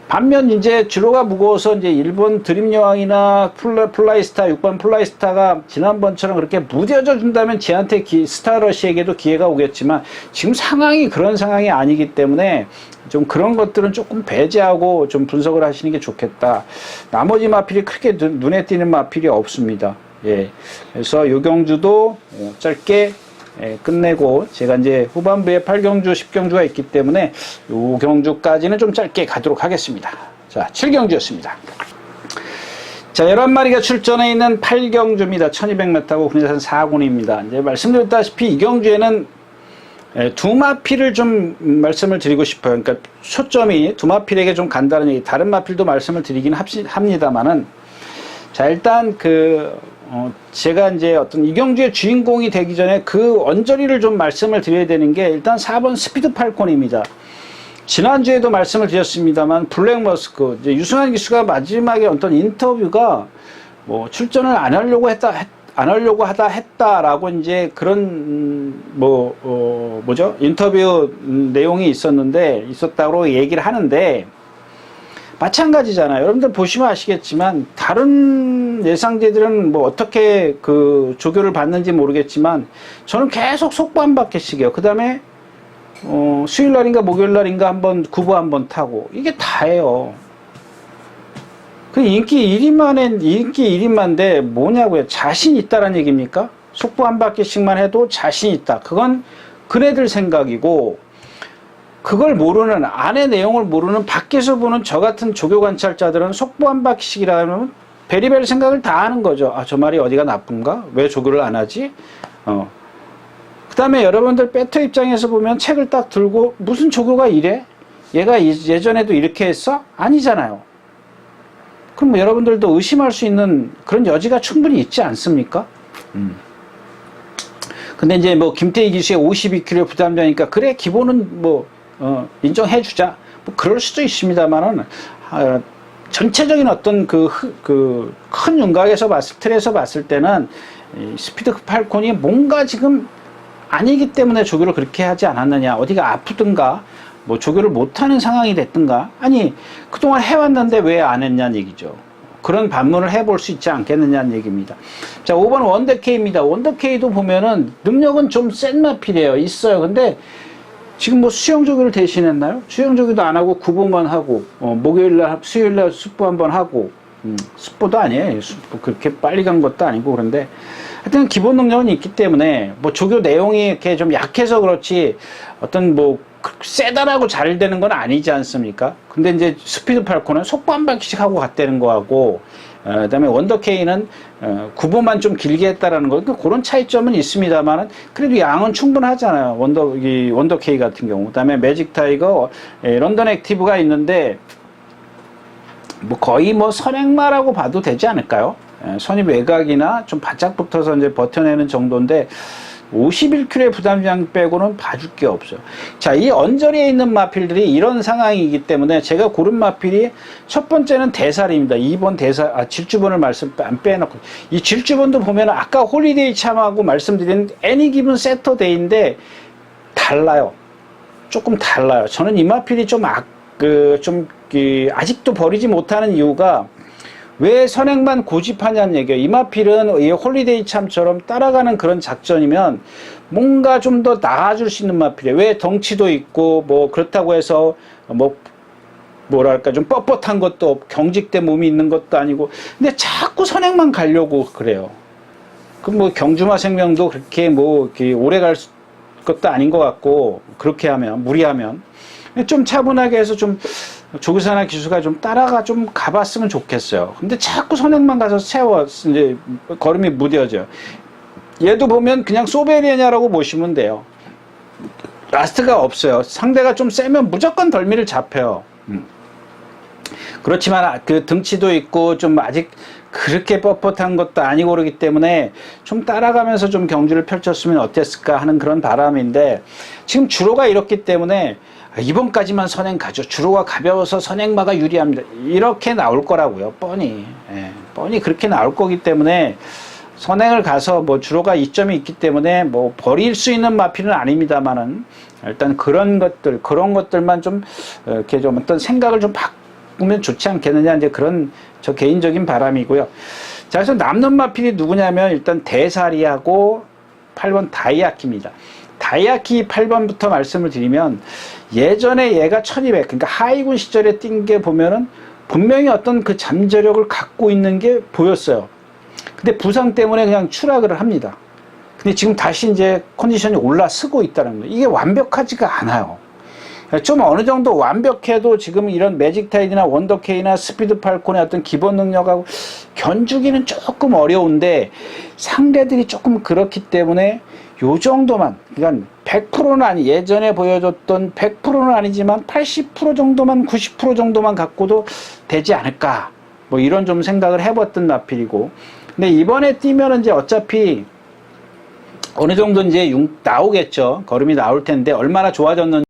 반면 이제 주로가 무거워서 이제 1번 드림 여왕이나 플라이스타 6번 플라이스타가 지난번처럼 그렇게 무뎌져 준다면 쟤한테 스타러시에게도 기회가 오겠지만 지금 상황이 그런 상황이 아니기 때문에 좀 그런 것들은 조금 배제하고 좀 분석을 하시는 게 좋겠다. 나머지 마필이 크게 눈에 띄는 마필이 없습니다. 예. 그래서 요 경주도 짧게 끝내고 제가 이제 후반부에 8경주, 10경주가 있기 때문에 요 경주까지는 좀 짧게 가도록 하겠습니다. 자, 7경주였습니다. 자, 11마리가 출전해 있는 8경주입니다. 1200m고 국내산 4군입니다. 이제 말씀드렸다시피 이 경주에는 두마필을 좀 말씀을 드리고 싶어요. 그러니까 초점이 두마필에게 좀 간다는 얘기, 다른 마필도 말씀을 드리긴 합니다만은, 자, 일단 제가 이제 어떤 이 경주의 주인공이 되기 전에 그 언저리를 좀 말씀을 드려야 되는 게, 일단 4번 스피드 팔콘입니다. 지난주에도 말씀을 드렸습니다만, 블랙머스크, 이제 유승환 기수가 마지막에 어떤 인터뷰가 뭐 출전을 안 하려고 했다라고 이제 그런 뭐죠? 인터뷰 내용이 있었다고 얘기를 하는데, 마찬가지잖아요. 여러분들 보시면 아시겠지만 다른 예상제들은 뭐 어떻게 그 조교를 받는지 모르겠지만 저는 계속 속보 한 바퀴씩이요. 그 다음에 수요일 날인가 목요일 날인가 한번 구보 한번 타고, 이게 다예요. 그 인기 1인만데 뭐냐고요? 자신 있다란 얘기입니까? 속보 한 바퀴씩만 해도 자신 있다. 그건 그네들 생각이고, 그걸 모르는, 안의 내용을 모르는 밖에서 보는 저 같은 조교 관찰자들은 속보 한 바퀴씩이라면 베리베리 생각을 다 하는 거죠. 아, 저 말이 어디가 나쁜가? 왜 조교를 안 하지? 그 다음에 여러분들 배터 입장에서 보면 책을 딱 들고 무슨 조교가 이래? 얘가 예전에도 이렇게 했어? 아니잖아요. 그럼 뭐 여러분들도 의심할 수 있는 그런 여지가 충분히 있지 않습니까? 근데 이제 뭐 김태희 기수의 52kg 부담자니까 그래 기본은 뭐 인정해주자, 뭐 그럴 수도 있습니다만은 전체적인 어떤 큰 윤곽에서 틀에서 봤을 때는 이 스피드 팔콘이 뭔가 지금 아니기 때문에 조교를 그렇게 하지 않았느냐, 어디가 아프든가 뭐 조교를 못하는 상황이 됐든가, 아니 그동안 해왔는데 왜 안 했냐는 얘기죠. 그런 반문을 해볼 수 있지 않겠느냐는 얘기입니다. 자, 5번 원더케이입니다. 원더케이도 보면은 능력은 좀 센 마필이에요. 있어요. 근데 지금 뭐 수영 조교를 대신했나요? 수영 조교도 안 하고 구보만 하고, 목요일날, 수요일날 습보 한번 하고, 습보도 아니에요. 습보 그렇게 빨리 간 것도 아니고. 그런데 하여튼 기본 능력은 있기 때문에 뭐 조교 내용이 이렇게 좀 약해서 그렇지 어떤 뭐 세다라고 잘 되는 건 아니지 않습니까? 근데 이제 스피드 팔콘은 속보 한 바퀴씩 하고 갔다는 거하고, 그다음에 원더케이는 구보만 좀 길게 했다라는 거, 그런 차이점은 있습니다만은 그래도 양은 충분하잖아요. 원더케이 같은 경우. 그다음에 매직 타이거, 런던 액티브가 있는데 뭐 거의 뭐 선행마라고 봐도 되지 않을까요? 선입 외곽이나 좀 바짝 붙어서 이제 버텨내는 정도인데 51kg의 부담량 빼고는 봐줄 게 없어요. 자, 이 언저리에 있는 마필들이 이런 상황이기 때문에 제가 고른 마필이 첫 번째는 대살입니다. 2번 대살, 질주본을 말씀 안 빼놓고, 이 질주본도 보면 아까 홀리데이 참하고 말씀드린 애니 기분 세터데이인데 달라요. 조금 달라요. 저는 이 마필이 아직도 버리지 못하는 이유가, 왜 선행만 고집하냐는 얘기예요. 이 마필은 이 홀리데이 참처럼 따라가는 그런 작전이면 뭔가 좀 더 나아줄 수 있는 마필이에요. 왜 덩치도 있고 뭐 그렇다고 해서 뭐랄까 좀 뻣뻣한 것도, 경직된 몸이 있는 것도 아니고, 근데 자꾸 선행만 가려고 그래요. 그 뭐 경주마 생명도 그렇게 뭐 이렇게 오래 갈 것도 아닌 것 같고, 그렇게 하면 무리하면 좀 차분하게 해서 좀 조교사나 기수가 좀 따라가 좀 가봤으면 좋겠어요. 근데 자꾸 선행만 가서 이제 걸음이 무뎌져요. 얘도 보면 그냥 소베리아냐라고 보시면 돼요. 라스트가 없어요. 상대가 좀 세면 무조건 덜미를 잡혀요. 그렇지만 그 등치도 있고 좀 아직 그렇게 뻣뻣한 것도 아니고 그러기 때문에 좀 따라가면서 좀 경주를 펼쳤으면 어땠을까 하는 그런 바람인데, 지금 주로가 이렇기 때문에 이번까지만 선행 가죠. 주로가 가벼워서 선행마가 유리합니다. 이렇게 나올 거라고요. 뻔히. 뻔히 그렇게 나올 거기 때문에 선행을 가서 뭐 주로가 이점이 있기 때문에 뭐 버릴 수 있는 마필은 아닙니다만은, 일단 그런 것들만 좀 이렇게 좀 어떤 생각을 좀 바꾸면 좋지 않겠느냐, 이제 그런 저 개인적인 바람이고요. 자, 그래서 남는 마필이 누구냐면 일단 대사리하고 8번 다이아키입니다. 다이아키 8번부터 말씀을 드리면, 예전에 얘가 1200, 그러니까 하이군 시절에 뛴 게 보면은 분명히 어떤 그 잠재력을 갖고 있는 게 보였어요. 근데 부상 때문에 그냥 추락을 합니다. 근데 지금 다시 이제 컨디션이 올라서고 있다는 거예요. 이게 완벽하지가 않아요. 좀 어느 정도 완벽해도 지금 이런 매직타이드나 원더케이나 스피드 팔콘의 어떤 기본 능력하고 견주기는 조금 어려운데 상대들이 조금 그렇기 때문에 요 정도만, 그러니까 100%는 아니, 예전에 보여줬던 100%는 아니지만 80% 정도만, 90% 정도만 갖고도 되지 않을까, 뭐 이런 좀 생각을 해봤던 나필이고. 근데 이번에 뛰면은 이제 어차피 어느 정도 이제 나오겠죠. 걸음이 나올 텐데 얼마나 좋아졌는지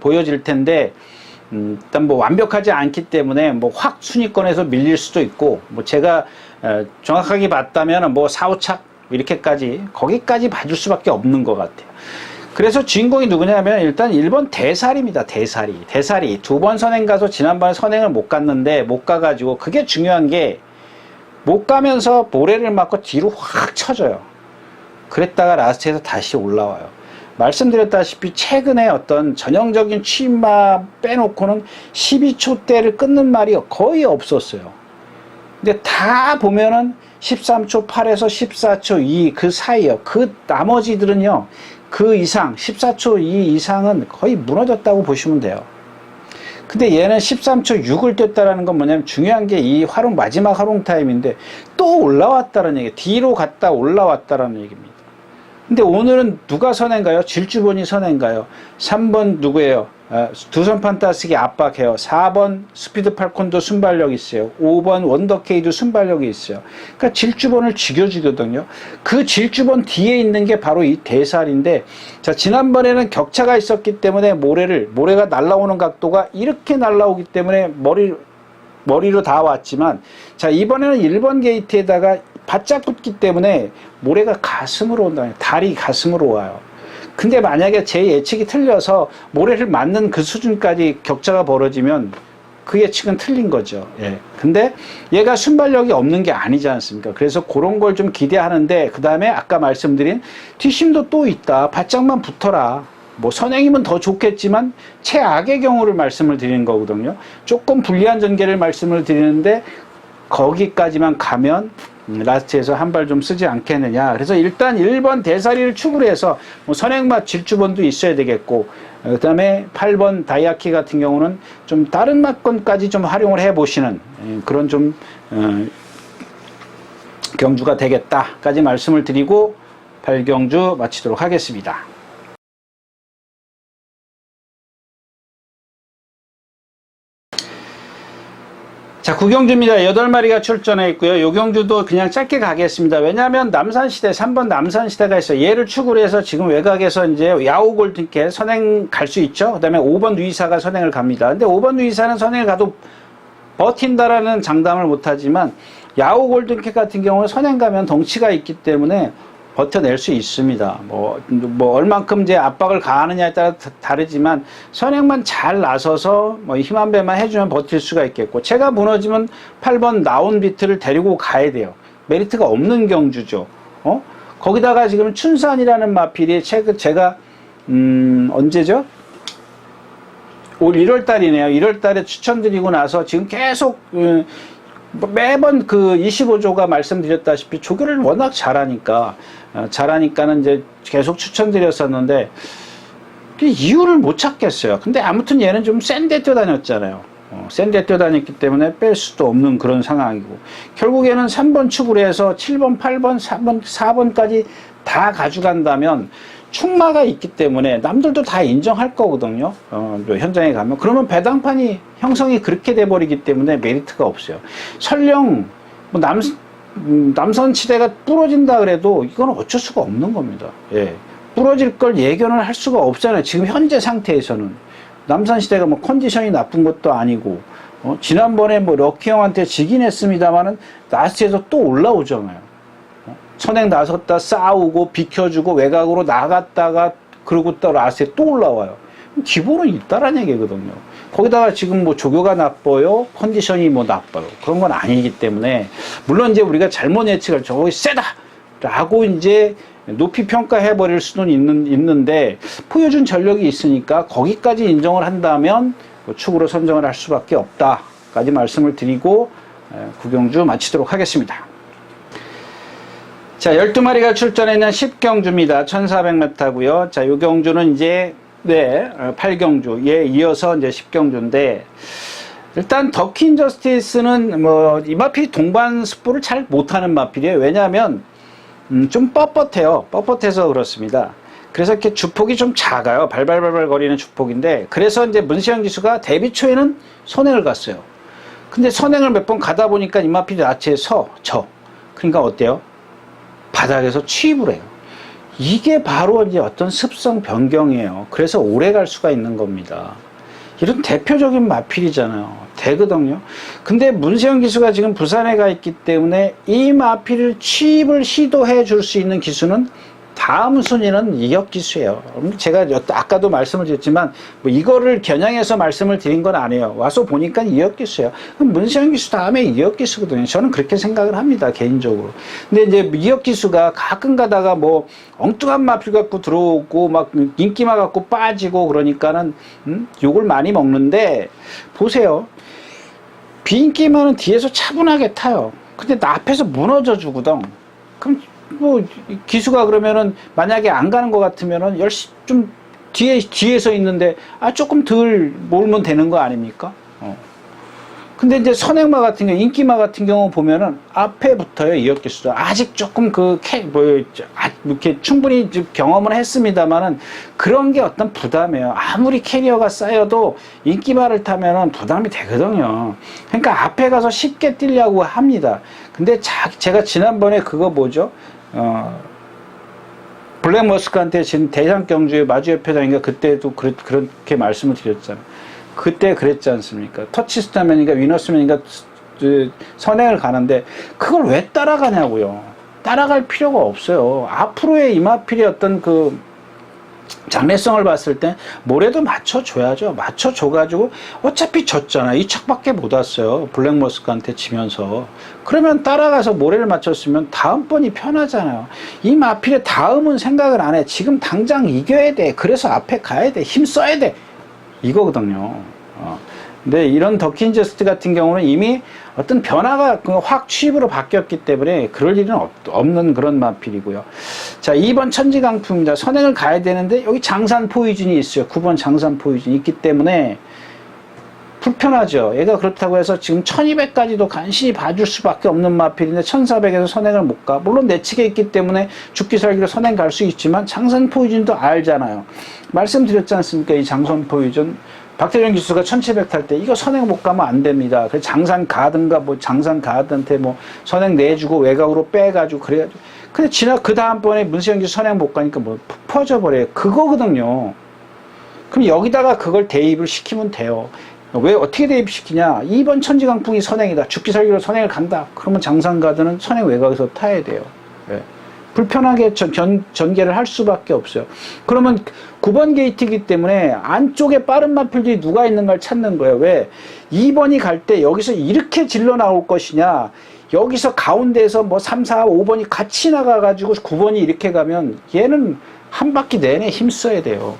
보여질 텐데, 일단 뭐 완벽하지 않기 때문에 뭐 확 순위권에서 밀릴 수도 있고, 뭐 제가 정확하게 봤다면 뭐 4, 5착 이렇게까지, 거기까지 봐줄 수밖에 없는 것 같아요. 그래서 주인공이 누구냐면 일단 1번 대사리입니다. 대사리. 2번 선행 가서 지난번에 선행을 못 갔는데, 못 가가지고, 그게 중요한 게 못 가면서 모래를 맞고 뒤로 확 쳐져요. 그랬다가 라스트에서 다시 올라와요. 말씀드렸다시피 최근에 어떤 전형적인 취임마 빼놓고는 12초대를 끊는 말이 거의 없었어요. 근데 다 보면은 13초 8에서 14초 2 그 사이요. 그 나머지들은요, 그 이상, 14초 2 이상은 거의 무너졌다고 보시면 돼요. 근데 얘는 13초 6을 뛰었다라는 건 뭐냐면, 중요한 게 이 활용, 마지막 활용 타임인데 또 올라왔다는 얘기예요. 뒤로 갔다 올라왔다라는 얘기입니다. 근데 오늘은 누가 선행가요? 질주본이 선행가요? 3번 누구예요? 두선 판타스틱이 압박해요. 4번 스피드 팔콘도 순발력 있어요. 5번 원더케이도 순발력이 있어요. 그러니까 질주본을 죽여주거든요. 그 질주본 뒤에 있는 게 바로 이 대살인데, 자, 지난번에는 격차가 있었기 때문에 모래가 날아오는 각도가 이렇게 날아오기 때문에 머리로 다 왔지만, 자, 이번에는 1번 게이트에다가 바짝 붙기 때문에 모래가 가슴으로 온다. 다리 가슴으로 와요. 근데 만약에 제 예측이 틀려서 모래를 맞는 그 수준까지 격차가 벌어지면 그 예측은 틀린 거죠. 예. 근데 얘가 순발력이 없는 게 아니지 않습니까? 그래서 그런 걸 좀 기대하는데, 그 다음에 아까 말씀드린 뒷심도 또 있다. 바짝만 붙어라. 뭐 선행이면 더 좋겠지만 최악의 경우를 말씀을 드리는 거거든요. 조금 불리한 전개를 말씀을 드리는데 거기까지만 가면 라스트에서 한 발 좀 쓰지 않겠느냐. 그래서 일단 1번 대사리를 축으로 해서 뭐 선행맛 질주본도 있어야 되겠고, 그 다음에 8번 다이아키 같은 경우는 좀 다른 맛권까지 좀 활용을 해 보시는 그런 좀 경주가 되겠다까지 말씀을 드리고 8경주 마치도록 하겠습니다. 자, 9경주입니다. 8마리가 출전해 있고요. 요 경주도 그냥 짧게 가겠습니다. 왜냐하면 남산시대, 3번 남산시대가 있어요. 얘를 축으로 해서 지금 외곽에서 이제 야후 골든캣 선행 갈 수 있죠. 그 다음에 5번 누이사가 선행을 갑니다. 근데 5번 누이사는 선행을 가도 버틴다라는 장담을 못하지만, 야후 골든캣 같은 경우는 선행 가면 덩치가 있기 때문에 버텨낼 수 있습니다. 뭐 얼만큼 이제 압박을 가하느냐에 따라 다르지만, 선행만 잘 나서서 뭐 힘 한 배만 해주면 버틸 수가 있겠고, 제가 무너지면 8번 나온 비트를 데리고 가야 돼요. 메리트가 없는 경주죠. 거기다가 지금 춘산이라는 마필이 제가 언제죠? 올 1월 달이네요. 1월 달에 추천드리고 나서 지금 계속 매번 그 25조가 말씀드렸다시피 조교를 워낙 잘하니까는 이제 계속 추천드렸었는데 이유를 못 찾겠어요. 근데 아무튼 얘는 좀 센 데 뛰어다녔잖아요. 센 데 뛰어다녔기 때문에 뺄 수도 없는 그런 상황이고, 결국에는 3번 축으로 해서 7번, 8번, 4번까지 다 가져간다면 충마가 있기 때문에 남들도 다 인정할 거거든요. 현장에 가면. 그러면 배당판이 형성이 그렇게 돼버리기 때문에 메리트가 없어요. 설령 뭐 남선치대가 부러진다 그래도 이건 어쩔 수가 없는 겁니다. 예. 부러질 걸 예견을 할 수가 없잖아요. 지금 현재 상태에서는. 남산시대가 뭐 컨디션이 나쁜 것도 아니고, 지난번에 뭐 럭키 형한테 지긴 했습니다만은 라스트에서 또 올라오잖아요. 선행 나섰다 싸우고 비켜주고 외곽으로 나갔다가 그러고 또 라스트에 또 올라와요. 기본은 있다라는 얘기거든요. 거기다가 지금 뭐 조교가 나빠요, 컨디션이 뭐 나빠요, 그런 건 아니기 때문에, 물론 이제 우리가 잘못 예측을 저기 세다 라고 이제 높이 평가해 버릴 수는 있는데 보여준 전력이 있으니까 거기까지 인정을 한다면 축으로 선정을 할 수밖에 없다까지 말씀을 드리고 9경주 마치도록 하겠습니다. 자, 12마리가 출전해 있는 10경주입니다. 1400m고요. 자, 요 경주는 이제 네, 8경주에 이어서 이제 10경주인데, 일단 더킨 저스티스는 뭐 이 마필이 동반 습부를 잘 못하는 마필이에요. 왜냐하면 좀 뻣뻣해요. 뻣뻣해서 그렇습니다. 그래서 이렇게 주폭이 좀 작아요. 발발발발 거리는 주폭인데, 그래서 이제 문세영 기수가 데뷔 초에는 선행을 갔어요. 근데 선행을 몇 번 가다 보니까 이 마필이 아치에 져. 그러니까 어때요? 바닥에서 취입을 해요. 이게 바로 이제 어떤 습성 변경이에요. 그래서 오래 갈 수가 있는 겁니다. 이런 대표적인 마필이잖아요. 되거든요. 근데 문세영 기수가 지금 부산에 가 있기 때문에 이 마필을 취입을 시도해 줄 수 있는 기수는 다음 순위는 이혁 기수예요. 제가 아까도 말씀을 드렸지만 뭐 이거를 겨냥해서 말씀을 드린 건 아니에요. 와서 보니까 이혁 기수예요. 그럼 문세영 기수 다음에 이혁 기수거든요. 저는 그렇게 생각을 합니다, 개인적으로. 근데 이제 이혁 기수가 가끔 가다가 뭐 엉뚱한 마필 갖고 들어오고 막 인기마 갖고 빠지고 그러니까는 욕을 많이 먹는데, 보세요. 비인기마는 뒤에서 차분하게 타요. 근데 나 앞에서 무너져 주거든. 그럼 뭐 기수가 그러면은 만약에 안 가는 것 같으면은 열심히 좀 뒤에서 있는데 조금 덜 몰면 되는 거 아닙니까? 근데 이제 선행마 같은 경우, 인기마 같은 경우 보면은 앞에 붙어요. 이혁 기수도 아직 조금 이렇게 충분히 경험을 했습니다만은 그런 게 어떤 부담이에요. 아무리 캐리어가 쌓여도 인기마를 타면은 부담이 되거든요. 그러니까 앞에 가서 쉽게 뛰려고 합니다. 근데 제가 지난번에 그거 뭐죠? 블랙 머스크한테 지금 대상 경주에 마주협회장인가 그때도 그렇게 말씀을 드렸잖아요. 그때 그랬지 않습니까? 터치스타면인가 위너스면인가 선행을 가는데 그걸 왜 따라가냐고요. 따라갈 필요가 없어요. 앞으로의 이마필의 어떤 그 장래성을 봤을 때 모래도 맞춰줘야죠. 맞춰줘가지고 어차피 졌잖아. 2척밖에 못 왔어요. 블랙 머스크한테 지면서. 그러면 따라가서 모래를 맞췄으면 다음번이 편하잖아요. 이 마필의 다음은 생각을 안 해. 지금 당장 이겨야 돼. 그래서 앞에 가야 돼. 힘 써야 돼. 이거거든요. 근데 이런 더킨저스트 같은 경우는 이미 어떤 변화가 확 취입으로 바뀌었기 때문에 그럴 일은 없는 그런 마필이고요. 자, 2번 천지강풍입니다. 선행을 가야 되는데 여기 장산 포이즌이 있어요. 9번 장산 포이즌이 있기 때문에 불편하죠. 얘가 그렇다고 해서 지금 1200까지도 간신히 봐줄 수밖에 없는 마필인데 1400에서 선행을 못 가. 물론 내측에 있기 때문에 죽기 살기로 선행 갈 수 있지만 장산 포이즌도 알잖아요. 말씀드렸지 않습니까? 이 장산 포이즌. 박태준 기수가 1700 탈 때 이거 선행 못 가면 안 됩니다. 그래서 장산 가든가 뭐 장산 가든한테 뭐 선행 내주고 외곽으로 빼가지고 그래가지고. 근데 그 다음번에 문세영 기수 선행 못 가니까 뭐 퍼져버려요. 그거거든요. 그럼 여기다가 그걸 대입을 시키면 돼요. 왜 어떻게 대입시키냐? 2번 천지강풍이 선행이다. 죽기 살기로 선행을 간다. 그러면 장산 가든은 선행 외곽에서 타야 돼요. 네. 불편하게 전개를 할 수밖에 없어요. 그러면 9번 게이트이기 때문에 안쪽에 빠른 마필들이 누가 있는가를 찾는 거예요. 왜? 2번이 갈 때 여기서 이렇게 질러 나올 것이냐, 여기서 가운데에서 뭐 3, 4, 5번이 같이 나가가지고 9번이 이렇게 가면 얘는 한 바퀴 내내 힘써야 돼요.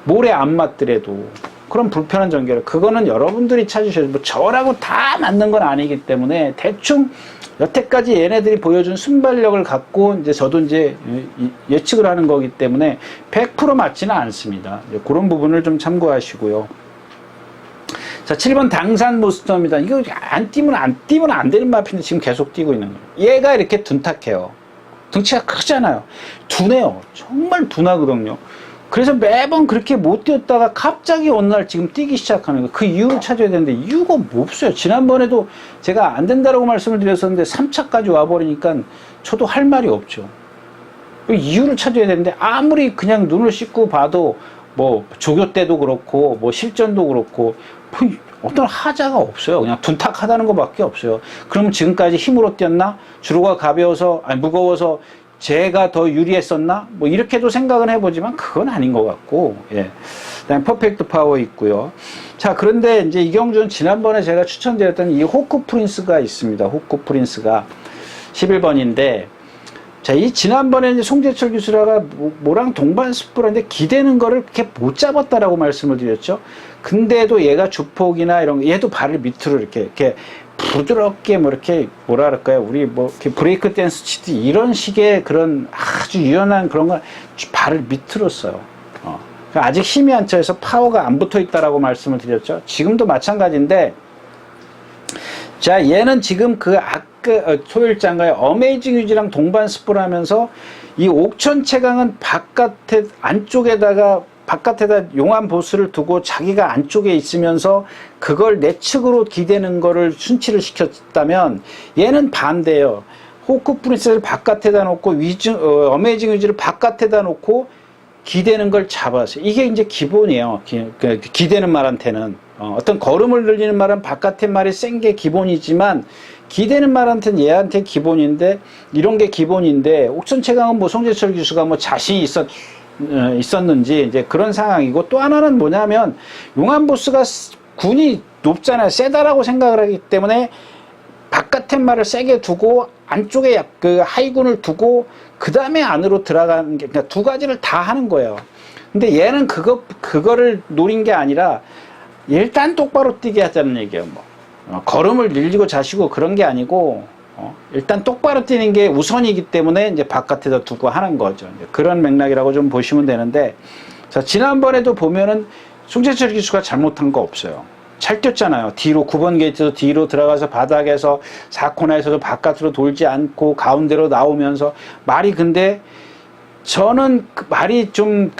모래 안 맞더라도. 그런 불편한 전개를. 그거는 여러분들이 찾으셔야 돼요. 뭐 저라고 다 맞는 건 아니기 때문에 대충 여태까지 얘네들이 보여준 순발력을 갖고 이제 저도 이제 예측을 하는 거기 때문에 100% 맞지는 않습니다. 그런 부분을 좀 참고하시고요. 자, 7번 당산 모스터입니다. 이거 안 뛰면 안 되는 마필인데 지금 계속 뛰고 있는 거예요. 얘가 이렇게 둔탁해요. 등치가 크잖아요. 둔해요. 정말 둔하거든요. 그래서 매번 그렇게 못 뛰었다가 갑자기 어느 날 지금 뛰기 시작하는 거예요. 그 이유를 찾아야 되는데 이유가 없어요. 지난번에도 제가 안 된다라고 말씀을 드렸었는데 3차까지 와버리니까 저도 할 말이 없죠. 이유를 찾아야 되는데 아무리 그냥 눈을 씻고 봐도 뭐 조교 때도 그렇고 뭐 실전도 그렇고 뭐 어떤 하자가 없어요. 그냥 둔탁하다는 것밖에 없어요. 그러면 지금까지 힘으로 뛰었나? 주로가 가벼워서 무거워서 제가 더 유리했었나? 뭐 이렇게도 생각은 해보지만 그건 아닌 것 같고, 예. 그다음에 퍼펙트 파워 있고요. 자, 그런데 이제 이경주는 지난번에 제가 추천드렸던 이 호크 프린스가 있습니다. 호크 프린스가 11번인데, 자, 이 지난번에 이제 송재철 기수라가 뭐랑 동반 습부라는데 기대는 거를 그렇게 못 잡았다라고 말씀을 드렸죠. 근데도 얘가 주폭이나 이런 얘도 발을 밑으로 이렇게 부드럽게 뭐 이렇게 뭐라 그럴까요? 우리 뭐 이렇게 브레이크 댄스 치듯이 이런 식의 그런 아주 유연한 그런 걸 발을 밑으로 써요. 아직 힘이 안 차서 파워가 안 붙어 있다라고 말씀을 드렸죠. 지금도 마찬가지인데, 자, 얘는 지금 그 아까 소일장가의 어메이징 유지랑 동반 스포를 하면서 이 옥천 채강은 바깥에다 용암 보스를 두고 자기가 안쪽에 있으면서 그걸 내측으로 기대는 거를 순치를 시켰다면, 얘는 반대예요. 호크 프린스를 바깥에다 놓고 어메이징 유지를 바깥에다 놓고 기대는 걸 잡았어요. 이게 이제 기본이에요. 기대는 말한테는 어떤 걸음을 늘리는 말은 바깥의 말이 센 게 기본이지만, 기대는 말한테는 얘한테 기본인데, 이런 게 기본인데, 옥천 채강은 뭐 송재철 기수가 뭐 자신이 있었는지 이제 그런 상황이고, 또 하나는 뭐냐면 용암 보스가 군이 높잖아요. 세다라고 생각을 하기 때문에 바깥의 말을 세게 두고 안쪽에 그 하이군을 두고 그 다음에 안으로 들어가는 게, 그러니까 두 가지를 다 하는 거예요. 근데 얘는 그거를 노린 게 아니라 일단 똑바로 뛰게 하자는 얘기예요. 뭐 걸음을 늘리고 자시고 그런 게 아니고 일단 똑바로 뛰는 게 우선이기 때문에 이제 바깥에다 두고 하는 거죠. 그런 맥락이라고 좀 보시면 되는데, 자, 지난번에도 보면은 송재철 기수가 잘못한 거 없어요. 잘 뛰었잖아요. 뒤로 9번 게이트도 뒤로 들어가서 바닥에서 4코너에서도 바깥으로 돌지 않고 가운데로 나오면서 말이, 근데 저는 그 말이 좀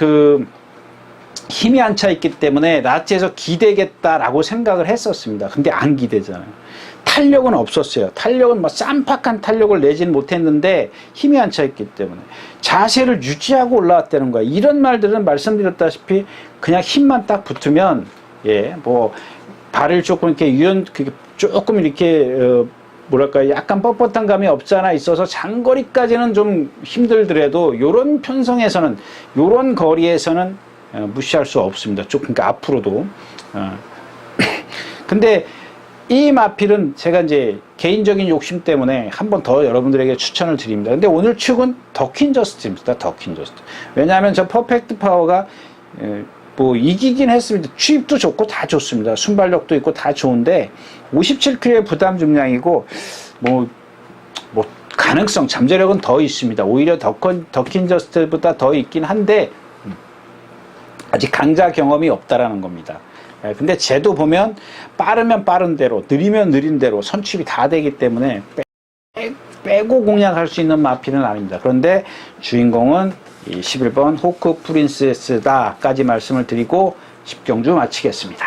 힘이 안 차 있기 때문에 나치에서 기대겠다라고 생각을 했었습니다. 근데 안 기대잖아요. 탄력은 없었어요. 탄력은 뭐 쌈박한 탄력을 내지는 못했는데 힘이 안 차 있기 때문에 자세를 유지하고 올라왔다는 거야. 이런 말들은 말씀드렸다시피 그냥 힘만 딱 붙으면, 예, 뭐 발을 조금 이렇게 조금 이렇게 뭐랄까 약간 뻣뻣한 감이 없지 않아 있어서 장거리까지는 좀 힘들더라도 요런 편성에서는, 요런 거리에서는 무시할 수 없습니다. 그러니까 앞으로도. 근데 이 마필은 제가 이제 개인적인 욕심 때문에 한 번 더 여러분들에게 추천을 드립니다. 근데 오늘 축은 더킨 저스트입니다. 더킨 저스트. 왜냐하면 저 퍼펙트 파워가 뭐 이기긴 했습니다. 추입도 좋고 다 좋습니다. 순발력도 있고 다 좋은데 57kg의 부담 중량이고 뭐 가능성, 잠재력은 더 있습니다. 오히려 더킨 저스트보다 더 있긴 한데 아직 강자 경험이 없다라는 겁니다. 근데 쟤도 보면 빠르면 빠른 대로, 느리면 느린 대로 선취입이 다 되기 때문에 빼고 공략할 수 있는 마필은 아닙니다. 그런데 주인공은 이 11번 호크 프린세스다 까지 말씀을 드리고 10경주 마치겠습니다.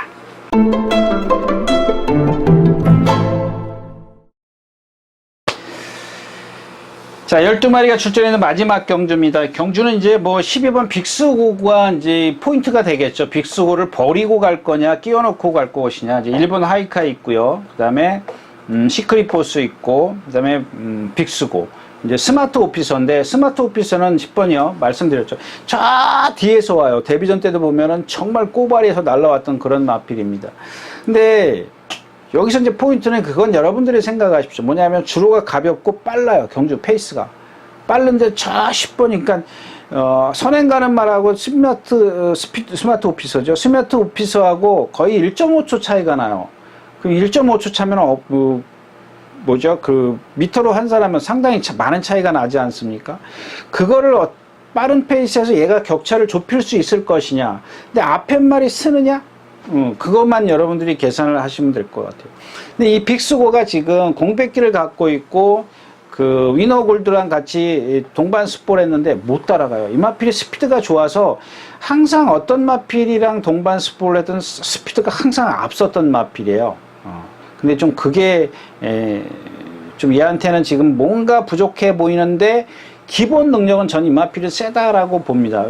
자, 12마리가 출전하는 마지막 경주입니다. 경주는 이제 뭐 12번 빅스고가 이제 포인트가 되겠죠. 빅스고를 버리고 갈 거냐, 끼워놓고 갈 것이냐. 이제 1번 하이카 있고요. 그 다음에 시크릿 보스 있고, 그 다음에 빅스고. 이제 스마트 오피서인데, 스마트 오피서는 10번이요. 말씀드렸죠. 저 뒤에서 와요. 데뷔전 때도 보면은 정말 꼬바리에서 날라왔던 그런 마필입니다. 근데 여기서 이제 포인트는 그건 여러분들이 생각하십시오. 뭐냐면 주로가 가볍고 빨라요. 경주 페이스가. 빠른데 저 10번이니까, 선행 가는 말하고 스마트 오피서죠. 스마트 오피서하고 거의 1.5초 차이가 나요. 그럼 1.5초 차면, 미터로 환산하면 상당히 많은 차이가 나지 않습니까? 그거를 빠른 페이스에서 얘가 격차를 좁힐 수 있을 것이냐. 근데 앞에 말이 쓰느냐? 그것만 여러분들이 계산을 하시면 될 것 같아요. 근데 이 빅스고가 지금 공백기를 갖고 있고, 위너 골드랑 같이 동반 스포를 했는데 못 따라가요. 이 마필이 스피드가 좋아서 항상 어떤 마필이랑 동반 스포를 했던 스피드가 항상 앞섰던 마필이에요. 근데 좀 그게, 좀 얘한테는 지금 뭔가 부족해 보이는데, 기본 능력은 전 이 마필이 세다라고 봅니다.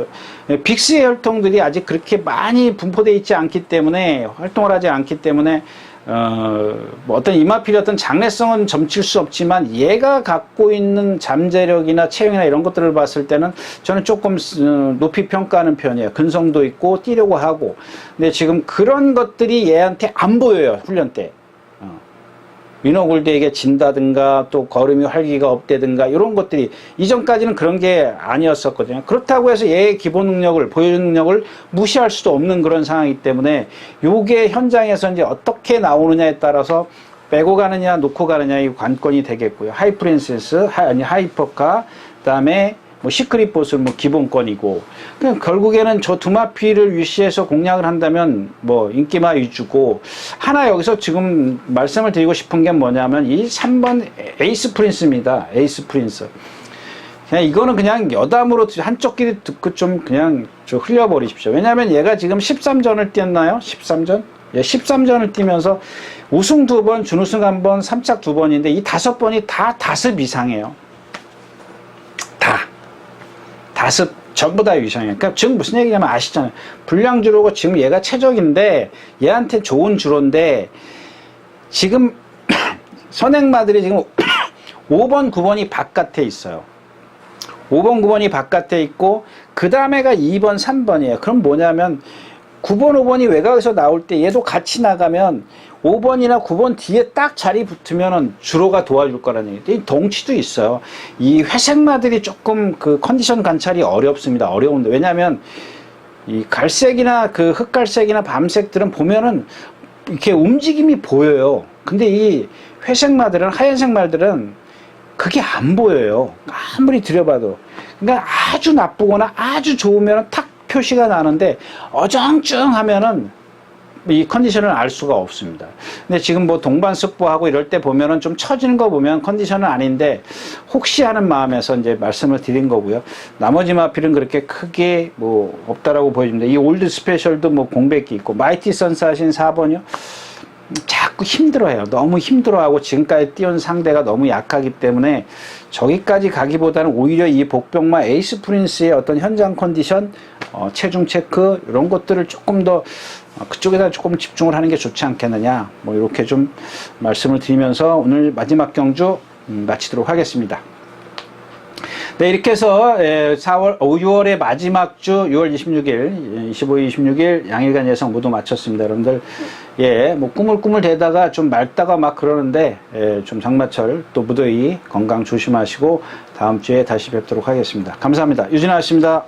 빅스의 혈통들이 아직 그렇게 많이 분포되어 있지 않기 때문에, 활동을 하지 않기 때문에, 뭐 어떤 이 마필의 어떤 장래성은 점칠 수 없지만, 얘가 갖고 있는 잠재력이나 체형이나 이런 것들을 봤을 때는 저는 조금 높이 평가하는 편이에요. 근성도 있고, 뛰려고 하고. 근데 지금 그런 것들이 얘한테 안 보여요, 훈련 때. 위너골드에게 진다든가 또 걸음이 활기가 없다든가 이런 것들이 이전까지는 그런 게 아니었었거든요. 그렇다고 해서 얘의 기본 능력을, 보여준 능력을 무시할 수도 없는 그런 상황이기 때문에 요게 현장에서 이제 어떻게 나오느냐에 따라서 빼고 가느냐 놓고 가느냐 이 관건이 되겠고요. 하이프린세스, 하이퍼카, 그 다음에 뭐 시크릿 보슬 뭐 기본권이고, 그냥 결국에는 저 두 마피를 위시해서 공략을 한다면 뭐 인기마 위주고, 하나 여기서 지금 말씀을 드리고 싶은 게 뭐냐면 이 3번 에이스 프린스입니다. 에이스 프린스. 그냥 이거는 그냥 여담으로 한쪽 길이 듣고 좀 그냥 좀 흘려버리십시오. 왜냐하면 얘가 지금 13전을 뛰었나요? 13전? 예, 13전을 뛰면서 우승 2번, 준우승 1번, 3착 2번인데 이 5번이 다 다습 이상이에요. 다습 전부 다 이상이에요. 그러니까 지금 무슨 얘기냐면 아시잖아요. 불량주로고 지금 얘가 최적인데 얘한테 좋은 주로인데 지금 선행마들이 지금 5번, 9번이 바깥에 있어요. 5번, 9번이 바깥에 있고 그 다음에가 2번, 3번이에요. 그럼 뭐냐면 9번, 5번이 외곽에서 나올 때 얘도 같이 나가면 5번이나 9번 뒤에 딱 자리 붙으면은 주로가 도와줄 거라는 얘기. 이 덩치도 있어요. 이 회색마들이 조금 그 컨디션 관찰이 어렵습니다. 어려운데. 왜냐면 이 갈색이나 그 흑갈색이나 밤색들은 보면은 이렇게 움직임이 보여요. 근데 이 회색마들은, 하얀색 말들은 그게 안 보여요. 아무리 들여봐도. 그러니까 아주 나쁘거나 아주 좋으면 탁 표시가 나는데 어정쩡 하면은 이 컨디션을 알 수가 없습니다. 근데 지금 뭐 동반습보하고 이럴 때 보면은 좀 처지는 거 보면 컨디션은 아닌데 혹시 하는 마음에서 이제 말씀을 드린 거고요. 나머지 마필은 그렇게 크게 뭐 없다라고 보여집니다. 이 올드 스페셜도 뭐 공백이 있고, 마이티 선스 하신 4번이요. 자꾸 힘들어해요. 너무 힘들어하고 지금까지 띄운 상대가 너무 약하기 때문에 저기까지 가기보다는 오히려 이 복병마 에이스 프린스의 어떤 현장 컨디션, 체중 체크 이런 것들을 조금 더 그쪽에다 조금 집중을 하는 게 좋지 않겠느냐, 뭐 이렇게 좀 말씀을 드리면서 오늘 마지막 경주 마치도록 하겠습니다. 네, 이렇게 해서 6월의 마지막 주 6월 26일, 25일, 26일 양일간 예상 모두 마쳤습니다. 여러분들, 예, 뭐 꾸물꾸물 대다가 좀 맑다가 막 그러는데, 좀 장마철 또 무더위 건강 조심하시고 다음 주에 다시 뵙도록 하겠습니다. 감사합니다. 유진아 씨입니다.